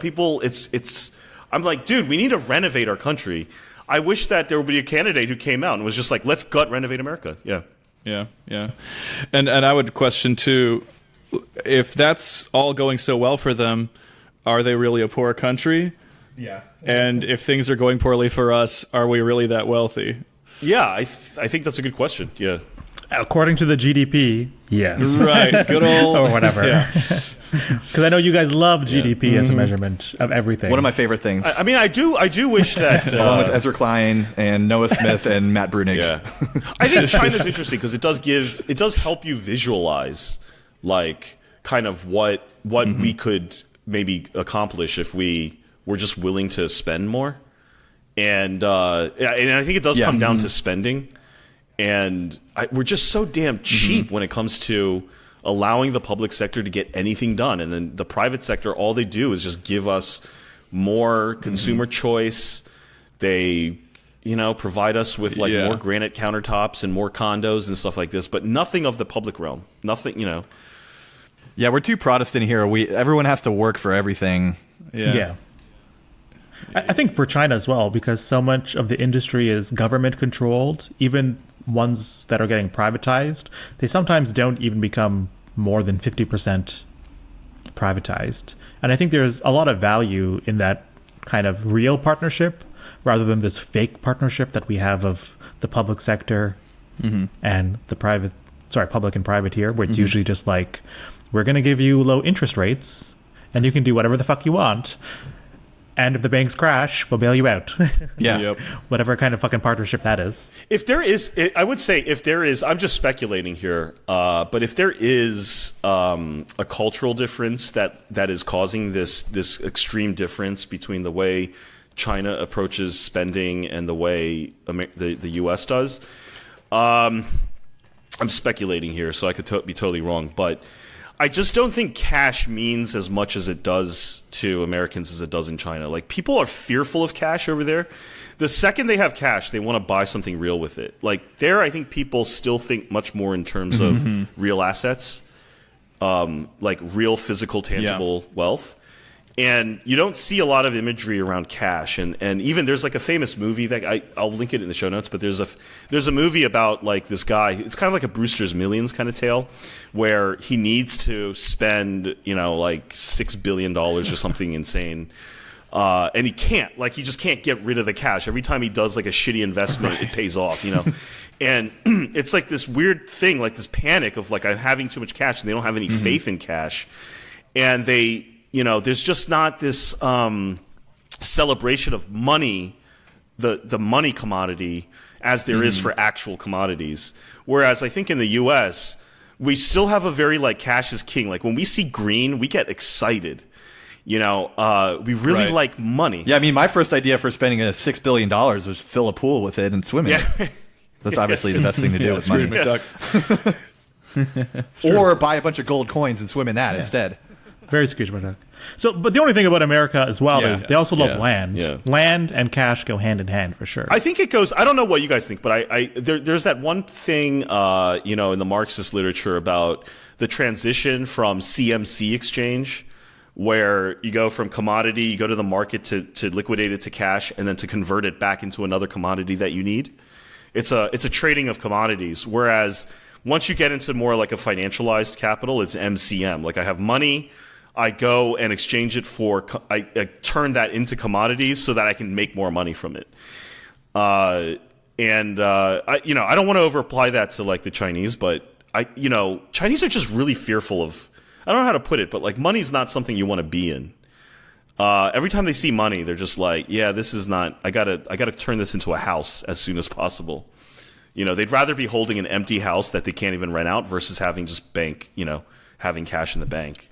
people. It's. I'm like, dude, we need to renovate our country. I wish that there would be a candidate who came out and was just like, let's gut renovate America. Yeah. Yeah, yeah. And I would question, too, if that's all going so well for them, are they really a poor country? Yeah. And if things are going poorly for us, are we really that wealthy? Yeah, I think that's a good question. Yeah. According to the GDP, yes. Right, good old... or whatever. Yeah. Because I know you guys love GDP as a measurement of everything. One of my favorite things. I mean, I do wish that... Along with Ezra Klein and Noah Smith and Matt Brunig. Yeah. I think China's interesting because it does help you visualize, like, kind of what we could maybe accomplish if we were just willing to spend more. And I think it does come down to spending. And we're just so damn cheap when it comes to allowing the public sector to get anything done. And then the private sector, all they do is just give us more consumer choice. They, provide us with more granite countertops and more condos and stuff like this, but nothing of the public realm. Nothing, Yeah, we're too Protestant here. Everyone has to work for everything. Yeah. I think for China as well, because so much of the industry is government controlled, even ones that are getting privatized, they sometimes don't even become more than 50% privatized. And I think there's a lot of value in that kind of real partnership rather than this fake partnership that we have of the public sector and the public and private here, where it's usually just like, we're going to give you low interest rates and you can do whatever the fuck you want. And if the banks crash, we'll bail you out. Yeah. Yep. Whatever kind of fucking partnership that is. If there is, I would say if there is, I'm just speculating here, but if there is a cultural difference that is causing this extreme difference between the way China approaches spending and the way the U.S. does, I'm speculating here, so I could be totally wrong, but I just don't think cash means as much as it does to Americans as it does in China. Like, people are fearful of cash over there. The second they have cash, they want to buy something real with it. Like, there, I think people still think much more in terms of real assets, like real physical, tangible wealth. And you don't see a lot of imagery around cash, and even there's like a famous movie that I'll link it in the show notes. But there's a movie about like this guy. It's kind of like a Brewster's Millions kind of tale, where he needs to spend like $6 billion or something insane, and he can't. Like, he just can't get rid of the cash. Every time he does like a shitty investment, it pays off. And it's like this weird thing, like this panic of like, I'm having too much cash, and they don't have any faith in cash, and they. There's just not this celebration of money, the money commodity, as there is for actual commodities. Whereas I think in the U.S., we still have a very like cash is king. Like, when we see green, we get excited. We really like money. Yeah, I mean, my first idea for spending $6 billion was fill a pool with it and swim in it. That's obviously the best thing to do with money. McDuck. Or buy a bunch of gold coins and swim in that instead. Very Scrooge McDuck. So, but the only thing about America as well is they also love land. Yeah. Land and cash go hand in hand for sure. I think it goes. I don't know what you guys think, but there's that one thing, in the Marxist literature about the transition from CMC exchange, where you go from commodity, you go to the market to liquidate it to cash, and then to convert it back into another commodity that you need. It's a trading of commodities. Whereas once you get into more like a financialized capital, it's MCM. Like, I have money. I go and exchange it for, I turn that into commodities so that I can make more money from it. I don't want to over apply that to like the Chinese, but Chinese are just really fearful of, I don't know how to put it, but like, money's not something you want to be in. Every time they see money, they're just like, yeah, this is not, I gotta turn this into a house as soon as possible. They'd rather be holding an empty house that they can't even rent out versus having just having cash in the bank.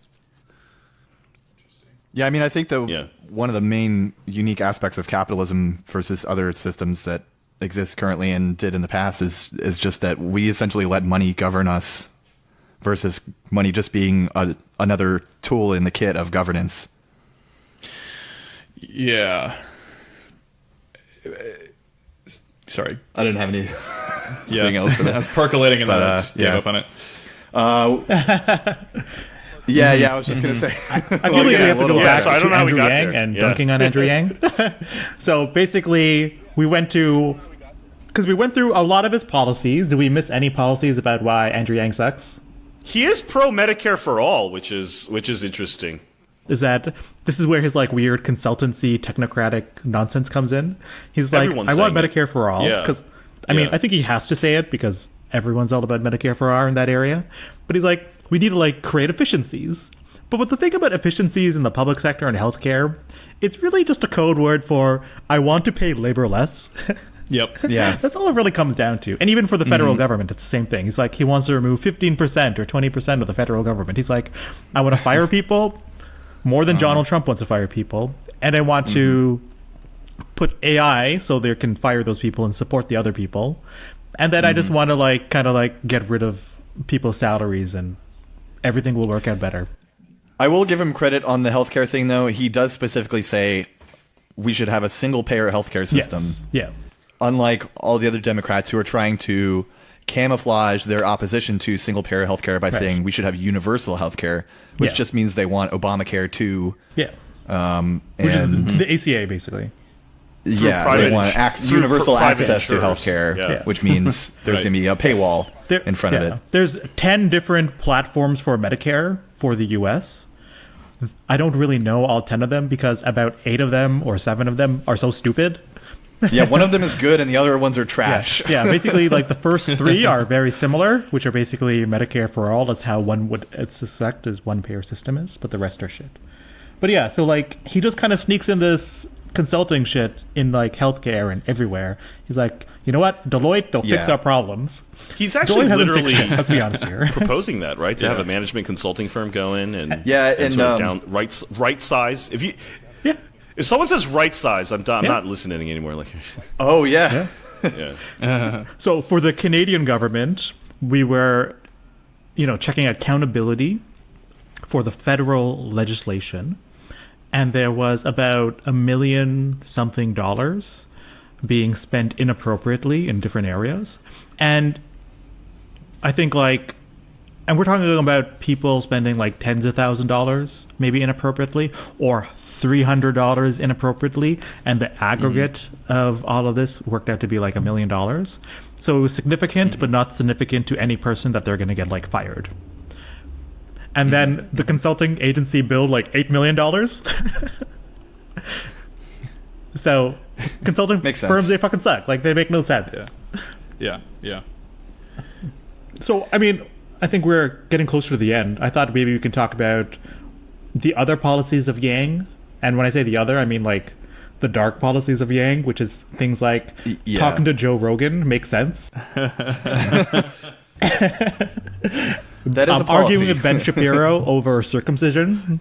Yeah, I mean, I think one of the main unique aspects of capitalism versus other systems that exist currently and did in the past is just that we essentially let money govern us versus money just being another tool in the kit of governance. Yeah. Sorry. I didn't have anything else for that. I was percolating and then I just gave up on it. Yeah, I was just going to say. I feel like we have to go back so I don't to know how we Andrew got Yang there. and dunking on Andrew Yang. So basically, we went through a lot of his policies. Did we miss any policies about why Andrew Yang sucks? He is pro Medicare for all, which is interesting. This is where his like weird consultancy technocratic nonsense comes in. He's like, Everyone's I want saying Medicare for all. Yeah. Because I think he has to say it because everyone's all about Medicare for all in that area. But he's like, we need to like create efficiencies. But what the thing about efficiencies in the public sector and healthcare, it's really just a code word for I want to pay labor less. Yep. Yeah. That's all it really comes down to. And even for the federal government, it's the same thing. He's like, he wants to remove 15% or 20% of the federal government. He's like, I want to fire people more than Donald Trump wants to fire people. And I want to put AI so they can fire those people and support the other people. And then I just want to like kind of like get rid of people's salaries and everything will work out better. I will give him credit on the healthcare thing, though. He does specifically say we should have a single-payer healthcare system. Yeah. Unlike all the other Democrats who are trying to camouflage their opposition to single-payer healthcare by saying we should have universal healthcare, which just means they want Obamacare too. Yeah. And the ACA, basically. They want universal access to insurers. healthcare, which means there's going to be a paywall in front of it. There's 10 different platforms for Medicare for the U.S. I don't really know all 10 of them because about 8 of them or 7 of them are so stupid Yeah, one of them is good and the other ones are trash. Yeah, basically, like the first three are very similar, which are basically Medicare for all. That's how one would suspect is one payer system is, but the rest are shit. But yeah, so like he just kind of sneaks in this consulting shit in like healthcare and everywhere. He's like, you know what, Deloitte, they'll fix our problems. He's actually literally let's be honest here. proposing that, right? To have a management consulting firm go in and sort of down right size. If someone says right size, I'm not listening anymore. Like, oh yeah. So for the Canadian government, we were, checking accountability for the federal legislation, and there was about $1 million something being spent inappropriately in different areas, and I think and we're talking about people spending like tens of thousands of dollars maybe inappropriately, or $300 inappropriately, and the aggregate of all of this worked out to be like $1 million. So it was significant, but not significant to any person that they're going to get like fired. And then the consulting agency billed like $8 million. So consulting firms, they fucking suck. Like, they make no sense. Yeah. So, I mean, I think we're getting closer to the end. I thought maybe we can talk about the other policies of Yang. And when I say the other, I mean like the dark policies of Yang, which is things like talking to Joe Rogan makes sense. That is a policy. Arguing with Ben Shapiro over circumcision.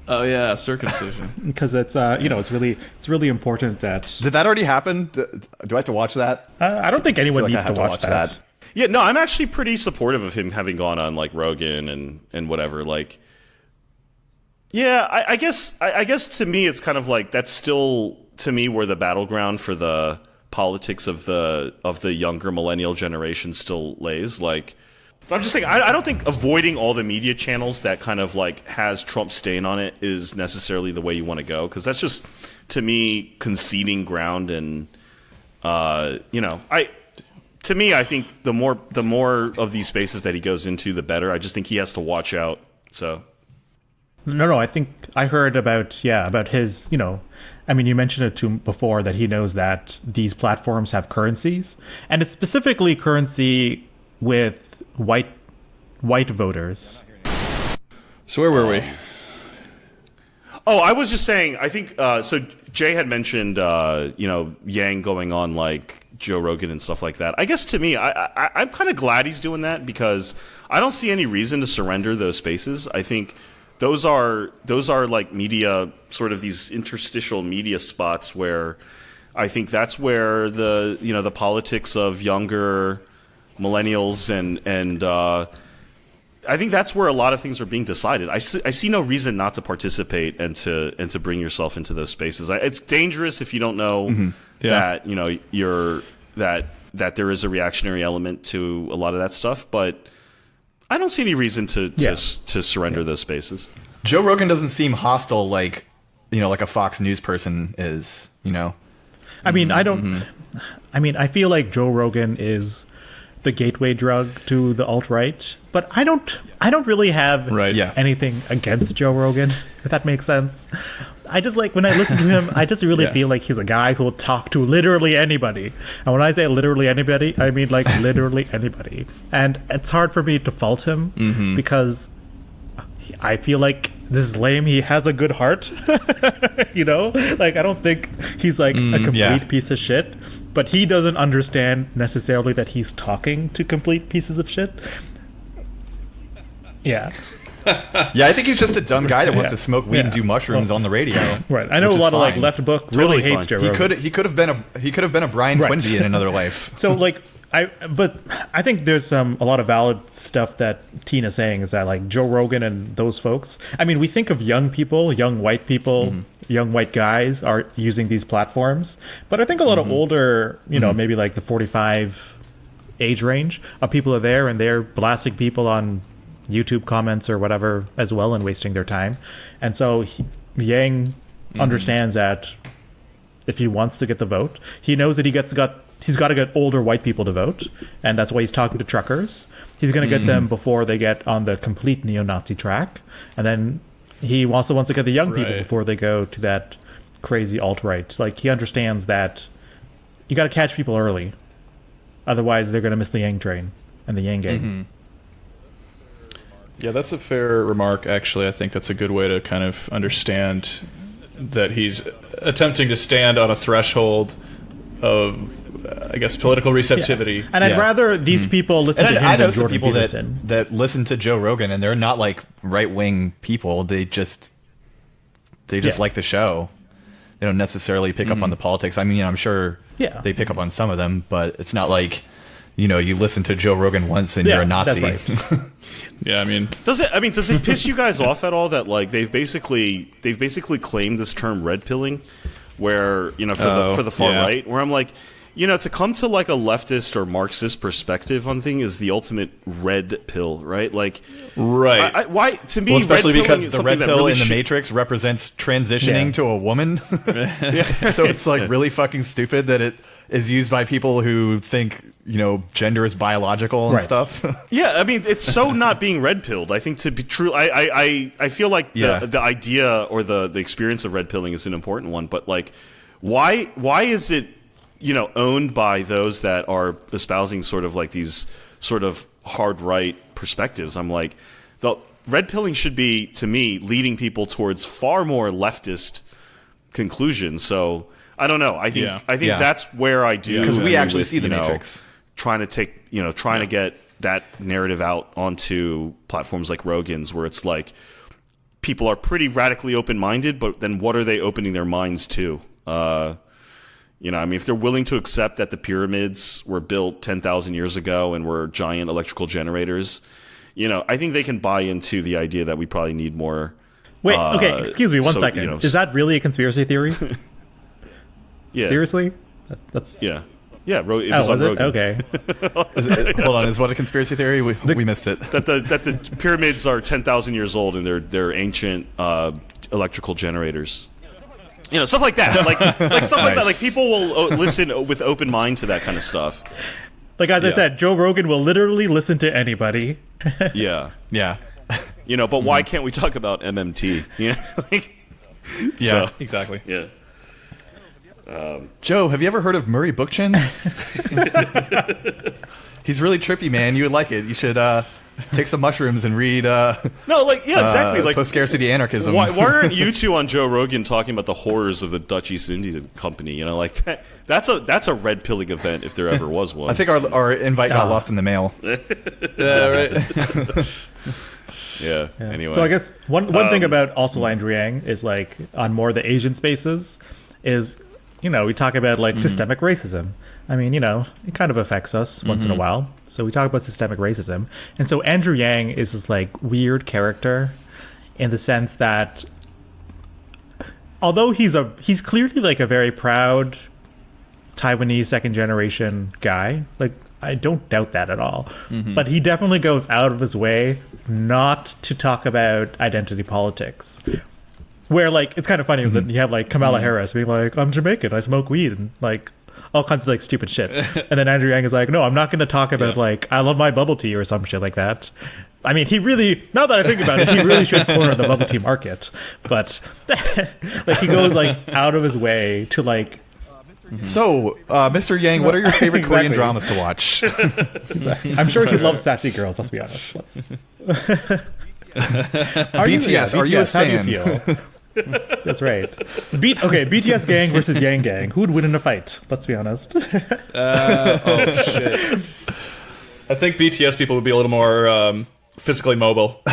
Oh yeah, circumcision. Because it's it's really important that. Did that already happen? Do I have to watch that? I don't think anyone needs to watch that. Yeah, no, I'm actually pretty supportive of him having gone on like Rogan and whatever. Like, yeah, I guess to me it's kind of like that's still to me where the battleground for the politics of the younger millennial generation still lays. Like, but I'm just saying I don't think avoiding all the media channels that kind of like has Trump's stain on it is necessarily the way you want to go, because that's just to me conceding ground. And to me, I think the more of these spaces that he goes into, the better. I just think he has to watch out. So. No, I think I heard about his, I mean, you mentioned it before that he knows that these platforms have currencies, and it's specifically currency with white voters. So where were we? Oh, I was just saying, I think, so Jay had mentioned, Yang going on like Joe Rogan and stuff like that. I guess to me, I'm kind of glad he's doing that, because I don't see any reason to surrender those spaces. I think those are like media, sort of these interstitial media spots where I think that's where the politics of younger millennials and I think that's where a lot of things are being decided. I see no reason not to participate and to bring yourself into those spaces. It's dangerous if you don't know that that there is a reactionary element to a lot of that stuff, but I don't see any reason to surrender those spaces. Joe Rogan doesn't seem hostile like a Fox News person is. I mean, I feel like Joe Rogan is the gateway drug to the alt-right, but I don't really have anything against Joe Rogan, if that makes sense. I just like, when I listen to him, I just really feel like he's a guy who will talk to literally anybody. And when I say literally anybody, I mean like literally anybody. And it's hard for me to fault him because I feel like this is lame. He has a good heart, Like, I don't think he's like a complete piece of shit. But he doesn't understand necessarily that he's talking to complete pieces of shit. Yeah. Yeah, I think he's just a dumb guy that wants to smoke weed and do mushrooms on the radio. Right. I know a lot of like left book really hates Joe Rogan. He could have been a Brian Quinby in another life. So like but I think there's a lot of valid stuff that Tina's saying, is that like Joe Rogan and those folks, I mean, we think of young people, young white people, young white guys are using these platforms, but I think a lot of older, maybe like the 45 age range of people are there, and they're blasting people on YouTube comments or whatever as well and wasting their time. And so Yang understands that if he wants to get the vote, he knows that he's got to get older white people to vote, and that's why he's talking to truckers. He's going to get them before they get on the complete neo-Nazi track, and then he also wants to get the young people before they go to that crazy alt-right. Like, he understands that you got to catch people early, otherwise they're going to miss the Yang train and the Yang gang. Mm-hmm. Yeah, that's a fair remark, actually. I think that's a good way to kind of understand that he's attempting to stand on a threshold of, I guess, political receptivity. Yeah. And I'd rather these people listen to him I know than some Jordan people Peterson. that listen to Joe Rogan, and they're not like right-wing people. They just like the show. They don't necessarily pick up on the politics. I mean, I'm sure they pick up on some of them, but it's not like, you listen to Joe Rogan once and you're a Nazi. That's right. Yeah, I mean, does it piss you guys off at all that like they've basically claimed this term red pilling, where for the far right, where I'm like, to come to like a leftist or Marxist perspective on things is the ultimate red pill, right? Like, right? Why to me, especially red because the red pill really in the Matrix represents transitioning to a woman. So it's like really fucking stupid that it is used by people who think gender is biological and stuff. Yeah, I mean, it's so not being red pilled. I think to be true, I feel like the idea or the experience of red pilling is an important one. But like, why is it owned by those that are espousing sort of like these sort of hard right perspectives? I'm like, the red pilling should be, to me, leading people towards far more leftist conclusions. So I don't know. I think that's where I do, because we actually see the Matrix. Trying to get that narrative out onto platforms like Rogan's, where it's like people are pretty radically open-minded, but then what are they opening their minds to? I mean, if they're willing to accept that the pyramids were built 10,000 years ago and were giant electrical generators, I think they can buy into the idea that we probably need more. Wait, okay, excuse me one second. Is that really a conspiracy theory? Yeah. Seriously? That's yeah. Yeah, it was on Rogan. Okay. Hold on, is what a conspiracy theory? We missed it. That the pyramids are 10,000 years old and they're ancient electrical generators. Stuff like that. Like stuff like that. Like people will listen with open mind to that kind of stuff. Like as I said, Joe Rogan will literally listen to anybody. Yeah. Yeah. But why can't we talk about MMT? Yeah, exactly. Yeah. Joe, have you ever heard of Murray Bookchin? He's really trippy, man. You would like it. You should take some mushrooms and read. Exactly. Like post-scarcity anarchism. Why aren't you two on Joe Rogan talking about the horrors of the Dutch East India Company? Like that's a red pilling event if there ever was one. I think our invite got lost in the mail. Yeah, right. Yeah. Anyway, so I guess one thing about also Andrew Yang is like on more the Asian spaces is. We talk about like systemic racism. I mean, it kind of affects us once in a while. So we talk about systemic racism. And so Andrew Yang is this like weird character in the sense that although he's clearly like a very proud Taiwanese second generation guy, like I don't doubt that at all. But he definitely goes out of his way not to talk about identity politics. Where, like, it's kind of funny that you have, like, Kamala Harris being like, I'm Jamaican, I smoke weed, and, like, all kinds of, like, stupid shit. And then Andrew Yang is like, no, I'm not going to talk about, like, I love my bubble tea or some shit like that. I mean, he really, now that I think about it, he really should corner the bubble tea market. But, like, he goes, like, out of his way to, like... So, Mr. Yang, what are your favorite Korean dramas to watch? I'm sure he loves sassy girls, let's be honest. BTS, are you a stan? How do you feel? That's right. BTS gang versus Yang gang. Who would win in a fight? Let's be honest. Oh shit! I think BTS people would be a little more physically mobile.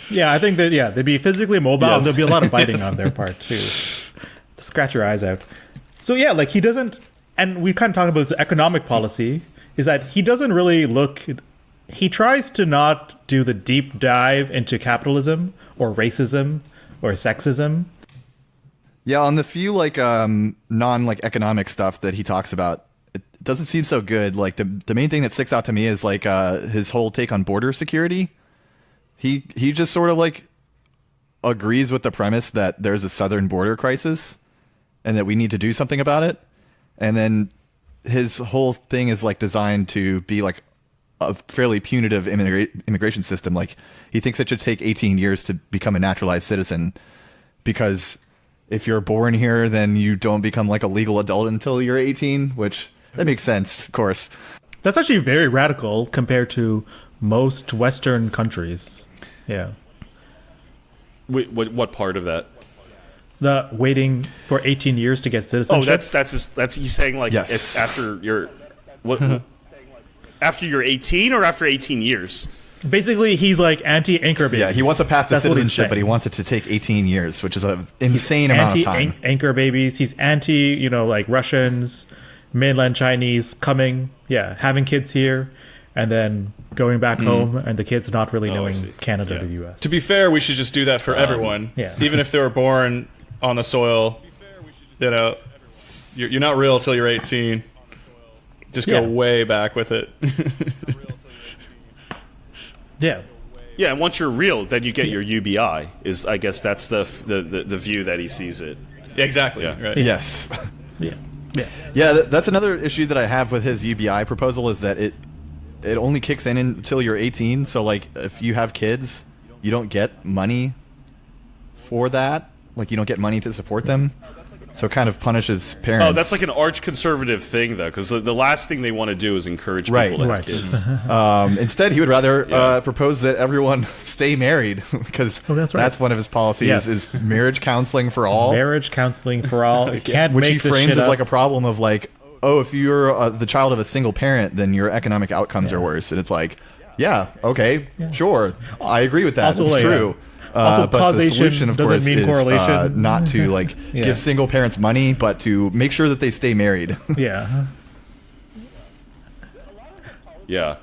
Yeah, I think that they'd be physically mobile. Yes. And there'll be a lot of biting on their part too. Scratch your eyes out. So yeah, like he doesn't, and we kind of talked about his economic policy. Is that he doesn't really look. He tries to not do the deep dive into capitalism or racism or sexism. Yeah, on the few like non-economic stuff that he talks about, it doesn't seem so good. Like the main thing that sticks out to me is like his whole take on border security. He just sort of like agrees with the premise that there's a southern border crisis and that we need to do something about it. And then his whole thing is like designed to be like a fairly punitive immigration system. Like he thinks it should take 18 years to become a naturalized citizen because if you're born here, then you don't become like a legal adult until you're 18, which that makes sense, of course. That's actually very radical compared to most Western countries. Yeah. Wait, what part of that? The waiting for 18 years to get citizenship. Oh, that's he's saying like Yes. it's after you're after you're 18 or after 18 years. Basically, he's like anti-anchor babies. Yeah, he wants a path to That's what he's citizenship, but he saying. wants it to take 18 years, which is an insane amount of time. Anchor babies. He's anti, like Russians, mainland Chinese coming, having kids here, and then going back home, and the kids not really knowing Canada or the U.S. To be fair, we should just do that for everyone. Yeah. Even if they were born on the soil, you're not real till you're 18. Just go way back with it. Yeah. Yeah, and once you're real, then you get your UBI. I guess that's the view that he sees it. Yeah, exactly. Yeah. Right. Yes. Yeah. Yeah. Yeah, that's another issue that I have with his UBI proposal is that it only kicks in until you're 18. So, like, if you have kids, you don't get money for that. Like, you don't get money to support them. So it kind of punishes parents. Oh, that's like an arch-conservative thing, though, because the last thing they want to do is encourage people to have kids. Instead, he would rather propose that everyone stay married, because that's one of his policies is marriage counseling for all. Marriage counseling for all. You can't Which make he this frames shit as up. like a problem of like, oh, if you're the child of a single parent, then your economic outcomes are worse. And it's like, sure, I agree with that. Also, That's like, true. also, But the solution, of doesn't course, mean is correlation. not to like give single parents money, but to make sure that they stay married. Yeah. Yeah.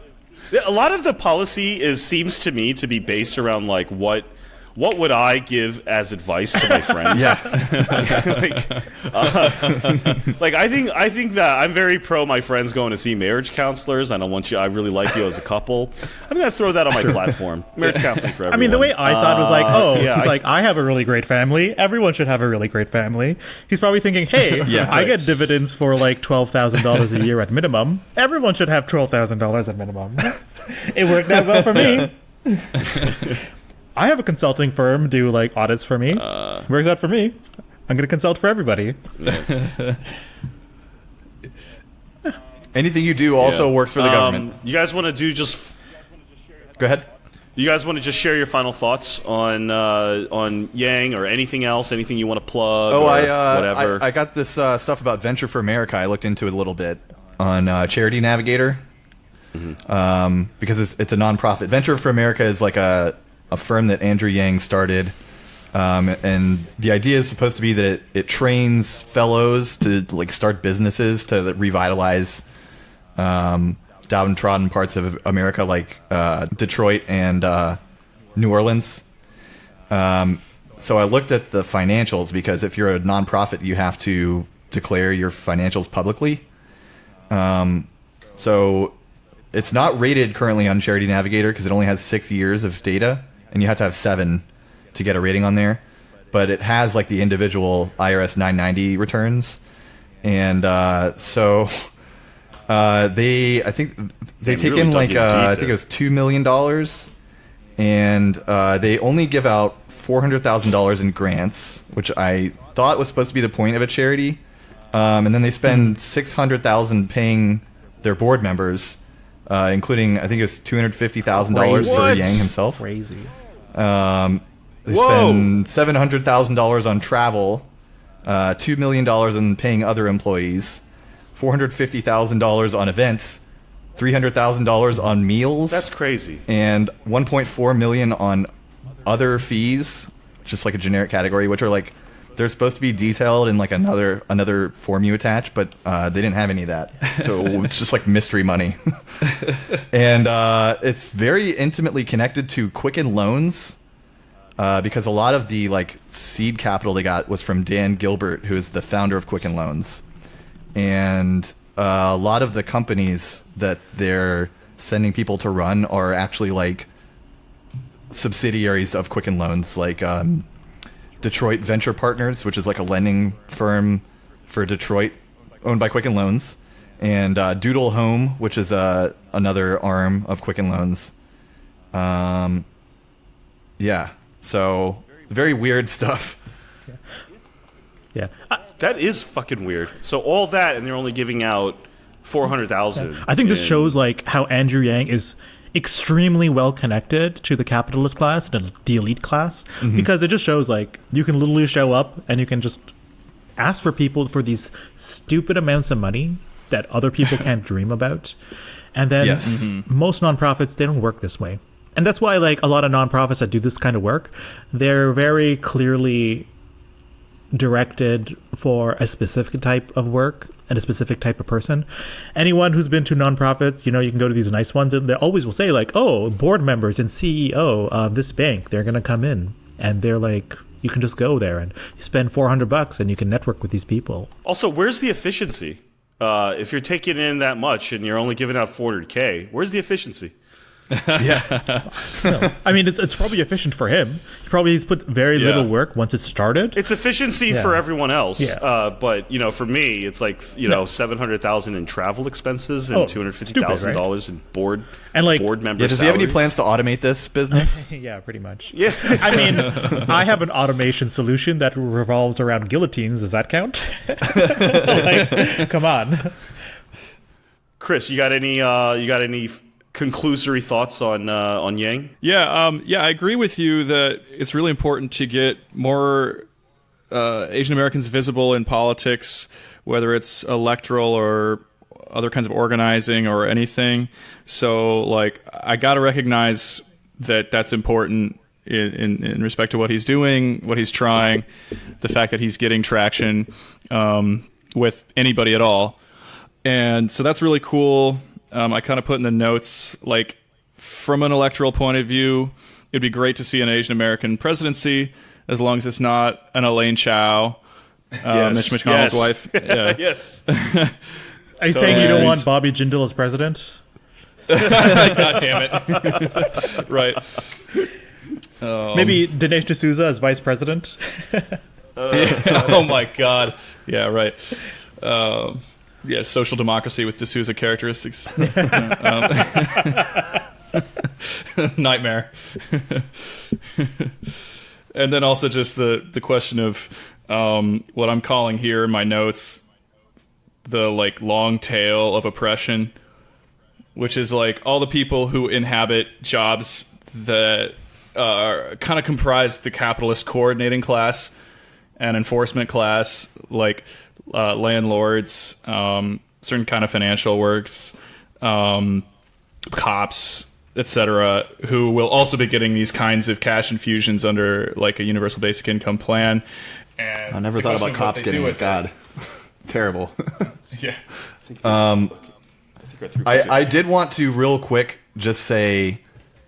A lot of the policy seems to me to be based around like what would I give as advice to my friends? Like I think that I'm very pro my friends going to see marriage counselors. I really like you as a couple. I'm going to throw that on my platform. Marriage counseling for everyone. I mean, the way I thought was like, I I have a really great family. Everyone should have a really great family. He's probably thinking, hey, I get dividends for like $12,000 a year at minimum. Everyone should have $12,000 at minimum. It worked out well for me. I have a consulting firm do like audits for me. Works out for me. I'm going to consult for everybody. Anything you do also works for the government. You guys want to Go ahead. You guys want to just share your final thoughts on Yang or anything else? Anything you want to plug? Oh, whatever. I got this stuff about Venture for America. I looked into it a little bit on Charity Navigator because it's a nonprofit. Venture for America is like a firm that Andrew Yang started, and the idea is supposed to be that it trains fellows to like start businesses to revitalize downtrodden parts of America, like Detroit and New Orleans. So I looked at the financials because if you're a nonprofit, you have to declare your financials publicly. So it's not rated currently on Charity Navigator because it only has 6 years of data, and you have to have 7 to get a rating on there. But it has like the individual IRS 990 returns, and so I think they take really in like I think there. it was $2 million, and they only give out $400,000 in grants, which I thought was supposed to be the point of a charity, and then they spend $600,000 paying their board members, including I think it was $250,000 for Yang himself. Crazy. They spend $700,000 on travel, $2 million in paying other employees, $450,000 on events, $300,000 on meals. That's crazy. And $1.4 million on other fees, just like a generic category, which are like they're supposed to be detailed in like another form you attach, but they didn't have any of that, so it's just like mystery money. And it's very intimately connected to Quicken Loans. Because a lot of the like seed capital they got was from Dan Gilbert, who is the founder of Quicken Loans, and a lot of the companies that they're sending people to run are actually like subsidiaries of Quicken Loans, like Detroit Venture Partners, which is like a lending firm for Detroit, owned by Quicken Loans, and Doodle Home, which is another arm of Quicken Loans. Yeah. So very weird stuff. Yeah. That is fucking weird. So all that, and they're only giving out 400,000. I think this shows like how Andrew Yang is extremely well connected to the capitalist class, the elite class, because it just shows like you can literally show up and you can just ask for people for these stupid amounts of money that other people can't dream about. And then most nonprofits, they don't work this way. And that's why like a lot of nonprofits that do this kind of work, they're very clearly directed for a specific type of work and a specific type of person. Anyone who's been to nonprofits, you can go to these nice ones, and they always will say like, oh, board members and CEO of this bank, they're going to come in. And they're like, you can just go there and you spend $400 and you can network with these people. Also, where's the efficiency? If you're taking in that much and you're only giving out 400K, where's the efficiency? Yeah. No. I mean, it's probably efficient for him. He probably has put very little work once it's started. It's efficiency for everyone else. Yeah. But, for me, it's like, $700,000 in travel expenses and $250,000 in board member does he have any plans to automate this business? Yeah, pretty much. Yeah. I mean, I have an automation solution that revolves around guillotines. Does that count? Like, come on. Chris, you got any conclusory thoughts on Yang? Yeah, I agree with you that it's really important to get more Asian Americans visible in politics, whether it's electoral or other kinds of organizing or anything. So, like, I got to recognize that that's important in respect to what he's doing, what he's trying, the fact that he's getting traction with anybody at all. And so that's really cool. I kind of put in the notes, like, from an electoral point of view, it'd be great to see an Asian American presidency, as long as it's not an Elaine Chao, Mitch McConnell's wife. Yeah. Yes. Are you saying you don't want Bobby Jindal as president? God damn it. Right. Maybe Dinesh D'Souza as vice president? Oh my God. Yeah, right. Yeah, social democracy with D'Souza characteristics. Nightmare. And then also just the question of what I'm calling here in my notes, the like long tail of oppression, which is like all the people who inhabit jobs that kind of comprise the capitalist coordinating class and enforcement class, like landlords, certain kind of financial works, cops, etc., who will also be getting these kinds of cash infusions under like a universal basic income plan. And I never thought about cops getting it. God, terrible. Yeah. I did want to real quick just say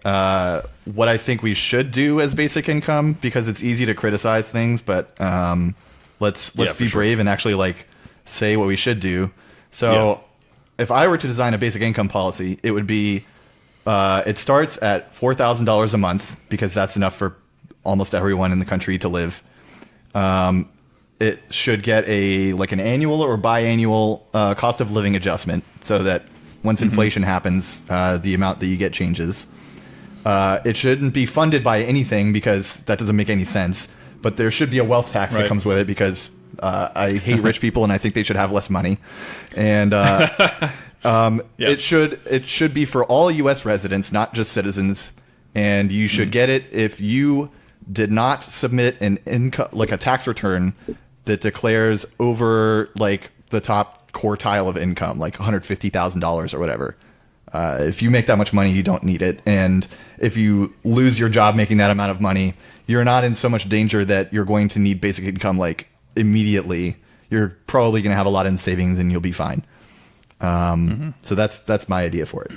what I think we should do as basic income, because it's easy to criticize things, but let's be brave and actually like say what we should do. So if I were to design a basic income policy, it would be it starts at $4,000 a month, because that's enough for almost everyone in the country to live. It should get an annual or biannual cost of living adjustment, so that once inflation happens, the amount that you get changes. It shouldn't be funded by anything, because that doesn't make any sense. But there should be a wealth tax that comes with it, because I hate rich people and I think they should have less money. And it should be for all U.S. residents, not just citizens. And you should get it if you did not submit an income, like a tax return that declares over like the top quartile of income, like $150,000 or whatever. If you make that much money, you don't need it. And if you lose your job making that amount of money, you're not in so much danger that you're going to need basic income like immediately. You're probably going to have a lot in savings and you'll be fine. So that's my idea for it.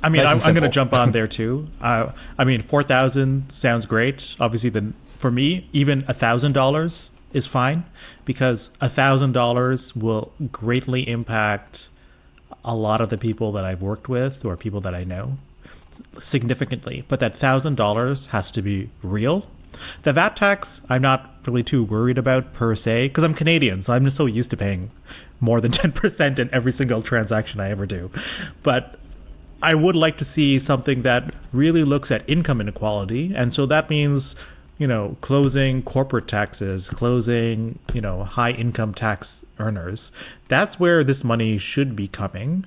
I mean, I'm going to jump on there too. I mean, 4,000 sounds great. Obviously, for me, even $1,000 is fine, because $1,000 will greatly impact a lot of the people that I've worked with or people that I know significantly. But that $1,000 has to be real. The VAT tax, I'm not really too worried about per se, because I'm Canadian, so I'm just so used to paying more than 10% in every single transaction I ever do. But I would like to see something that really looks at income inequality, and so that means closing corporate taxes, closing, high income tax earners. That's where this money should be coming.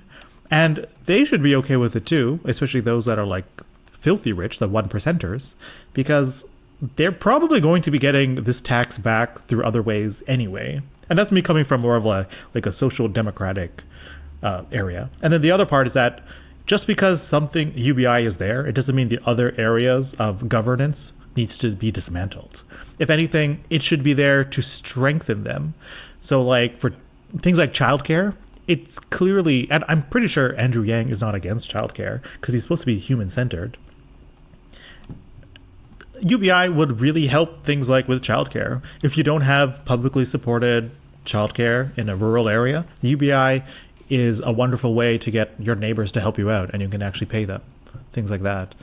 And they should be okay with it too, especially those that are like filthy rich, the 1%ers, because they're probably going to be getting this tax back through other ways anyway. And that's me coming from more of a social democratic area. And then the other part is that just because something UBI is there, it doesn't mean the other areas of governance needs to be dismantled. If anything, it should be there to strengthen them. So like for things like childcare, it's clearly, and I'm pretty sure Andrew Yang is not against childcare because he's supposed to be human-centered. UBI would really help things like with childcare. If you don't have publicly supported childcare in a rural area, UBI is a wonderful way to get your neighbors to help you out, and you can actually pay them, things like that.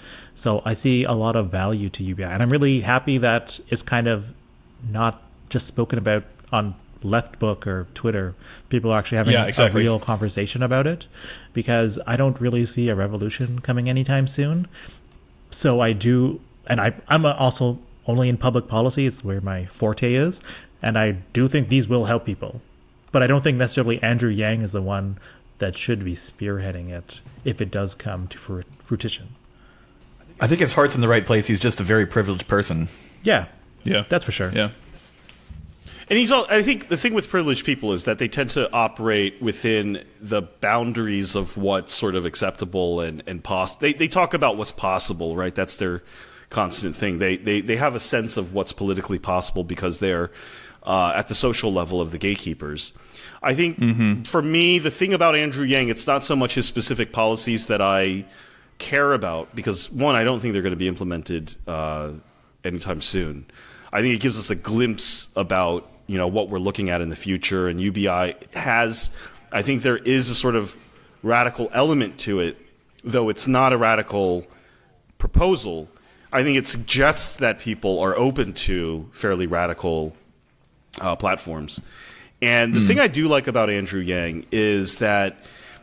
So I see a lot of value to UBI, and I'm really happy that it's kind of not just spoken about on Leftbook or Twitter. People are actually having a real conversation about it, because I don't really see a revolution coming anytime soon. So I do, and I'm also only in public policy. It's where my forte is, and I do think these will help people. But I don't think necessarily Andrew Yang is the one that should be spearheading it if it does come to fruition. I think his heart's in the right place. He's just a very privileged person. Yeah, that's for sure. Yeah. And I think the thing with privileged people is that they tend to operate within the boundaries of what's sort of acceptable and possible. They talk about what's possible, right? That's their constant thing. They have a sense of what's politically possible because they're at the social level of the gatekeepers. I think for me, the thing about Andrew Yang, it's not so much his specific policies that I care about, because one, I don't think they're going to be implemented anytime soon. I think it gives us a glimpse about what we're looking at in the future, and UBI has, I think there is a sort of radical element to it, though it's not a radical proposal. I think it suggests that people are open to fairly radical platforms. And the thing I do like about Andrew Yang is that,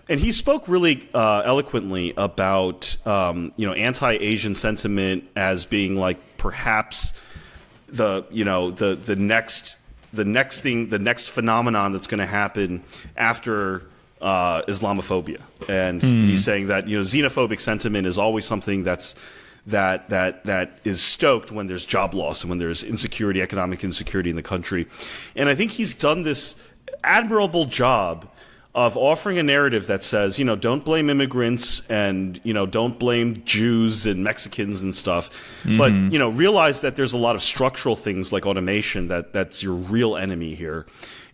and he spoke really eloquently about anti-Asian sentiment as being like perhaps the next phenomenon that's going to happen after Islamophobia. And he's saying that xenophobic sentiment is always something that is stoked when there's job loss and when there's insecurity, economic insecurity in the country. And I think he's done this admirable job of offering a narrative that says, don't blame immigrants and, don't blame Jews and Mexicans and stuff. But, realize that there's a lot of structural things like automation that's your real enemy here.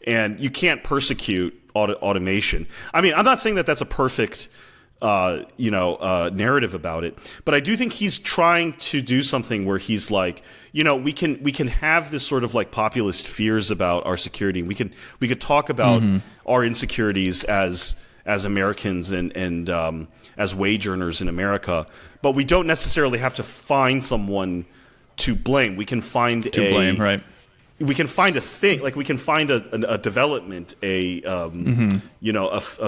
And you can't persecute automation. I mean, I'm not saying that that's a perfect narrative about it, but I do think he's trying to do something where he's like, we can have this sort of like populist fears about our security. We could talk about our insecurities as Americans and as wage earners in America, but we don't necessarily have to find someone to blame. We can find right. We can find a thing, like we can find a development,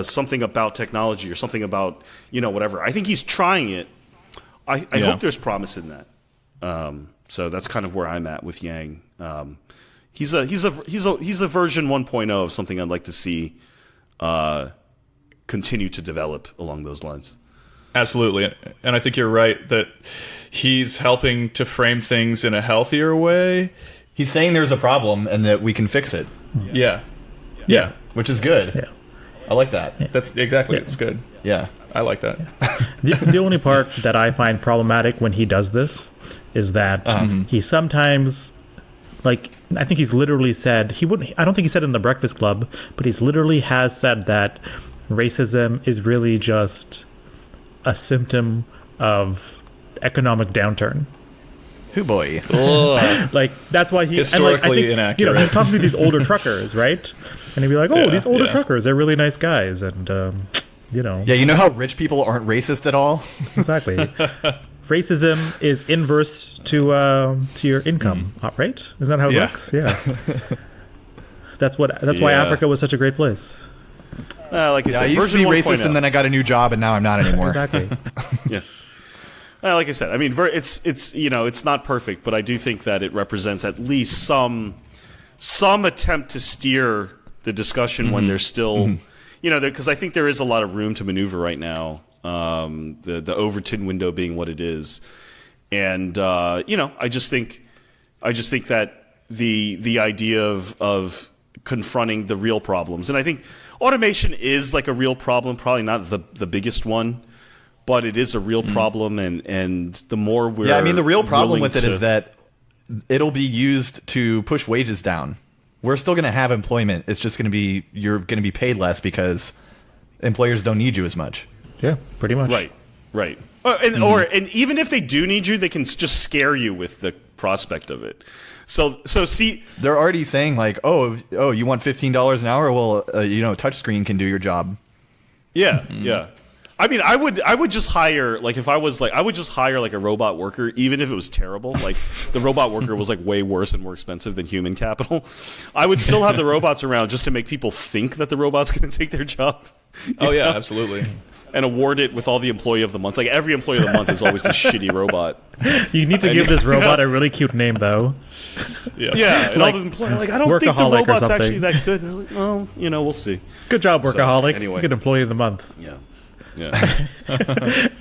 something about technology or something about whatever. I think he's trying it. I hope there's promise in that. So that's kind of where I'm at with Yang. He's a version 1.0 of something I'd like to see continue to develop along those lines. Absolutely, and I think you're right that he's helping to frame things in a healthier way. He's saying there's a problem and that we can fix it. Yeah. Which is good. Yeah. I like that. That's exactly. It's good. Yeah. I like that. The only part that I find problematic when he does this is that he sometimes, like, I think he's literally said, I don't think he said it in the Breakfast Club, but he's literally has said that racism is really just a symptom of economic downturn. Hoo boy. Like, that's why he historically inaccurate. He's talking to these older truckers, right? And he'd be like, these older truckers, they're really nice guys, and Yeah, you know how rich people aren't racist at all? Exactly. Racism is inverse to your income, right? Isn't that how it works? Yeah. That's why Africa was such a great place. Like you said, I used to be racist, 1.0. and then I got a new job, and now I'm not anymore. Exactly. Yeah. Like I said, I mean, it's it's not perfect, but I do think that it represents at least some attempt to steer the discussion when there's still, because I think there is a lot of room to maneuver right now. The Overton window being what it is, and I just think that the idea of confronting the real problems, and I think automation is like a real problem, probably not the biggest one, but it is a real problem, and the more we're the real problem with it is that it'll be used to push wages down. We're still going to have employment. It's just going to be you're going to be paid less because employers don't need you as much. Yeah, pretty much. Right. And even if they do need you, they can just scare you with the prospect of it. So see, they're already saying like, oh, you want $15 an hour? Well, touchscreen can do your job. Yeah, yeah. I mean, I would just hire, like, if I was like, I would just hire like a robot worker, even if it was terrible. Like, the robot worker was like way worse and more expensive than human capital. I would still have the robots around just to make people think that the robot's going to take their job. Oh yeah, absolutely. And award it with all the employee of the month. Like, every employee of the month is always a shitty robot. You need to give this robot a really cute name, though. Yeah. And all the employees, like, I don't think the robot's actually that good. Like, well, we'll see. Good job, workaholic. So, anyway. Good employee of the month. Yeah. And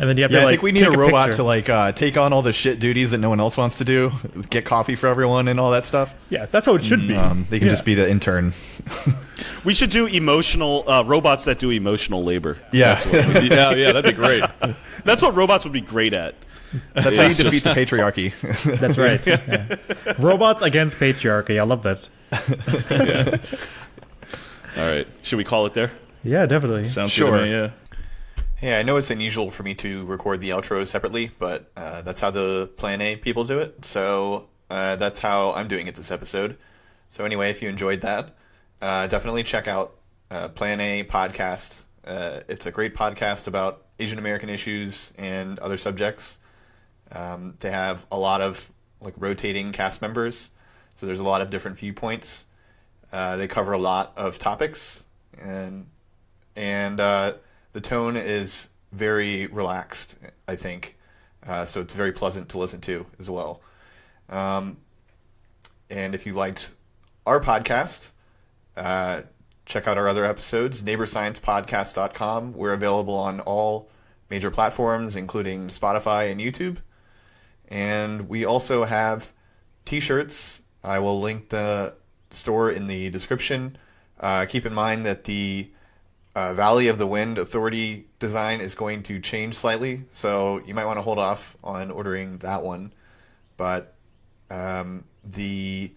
then you have to, I think we need take a robot picture. to take on all the shit duties that no one else wants to do, get coffee for everyone and all that stuff. Yeah, that's how it should be. They can just be the intern. We should do emotional robots that do emotional labor. Yeah. That'd be great. That's what robots would be great at. That's how you defeat the patriarchy. That's right. Yeah. Robots against patriarchy. I love this. All right. Should we call it there? Yeah, definitely. Sounds Sure. good to me, yeah. Hey, I know it's unusual for me to record the outro separately, but that's how the Plan A people do it. So that's how I'm doing it this episode. So anyway, if you enjoyed that, definitely check out Plan A podcast. It's a great podcast about Asian American issues and other subjects. They have a lot of like rotating cast members, so there's a lot of different viewpoints. They cover a lot of topics, and the tone is very relaxed, I think. So it's very pleasant to listen to as well. And if you liked our podcast, check out our other episodes, neighborsciencepodcast.com. We're available on all major platforms, including Spotify and YouTube. And we also have t-shirts. I will link the store in the description. Keep in mind that the Valley of the Wind Authority design is going to change slightly, so you might want to hold off on ordering that one. But the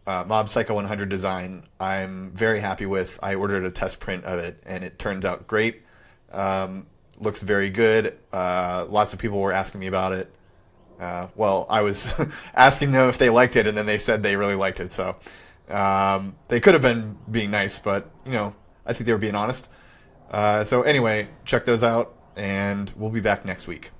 Mob Psycho 100 design, I'm very happy with. I ordered a test print of it, and it turns out great. Looks very good. Lots of people were asking me about it. Well, I was asking them if they liked it, and then they said they really liked it. So they could have been being nice, but I think they were being honest. So anyway, check those out, and we'll be back next week.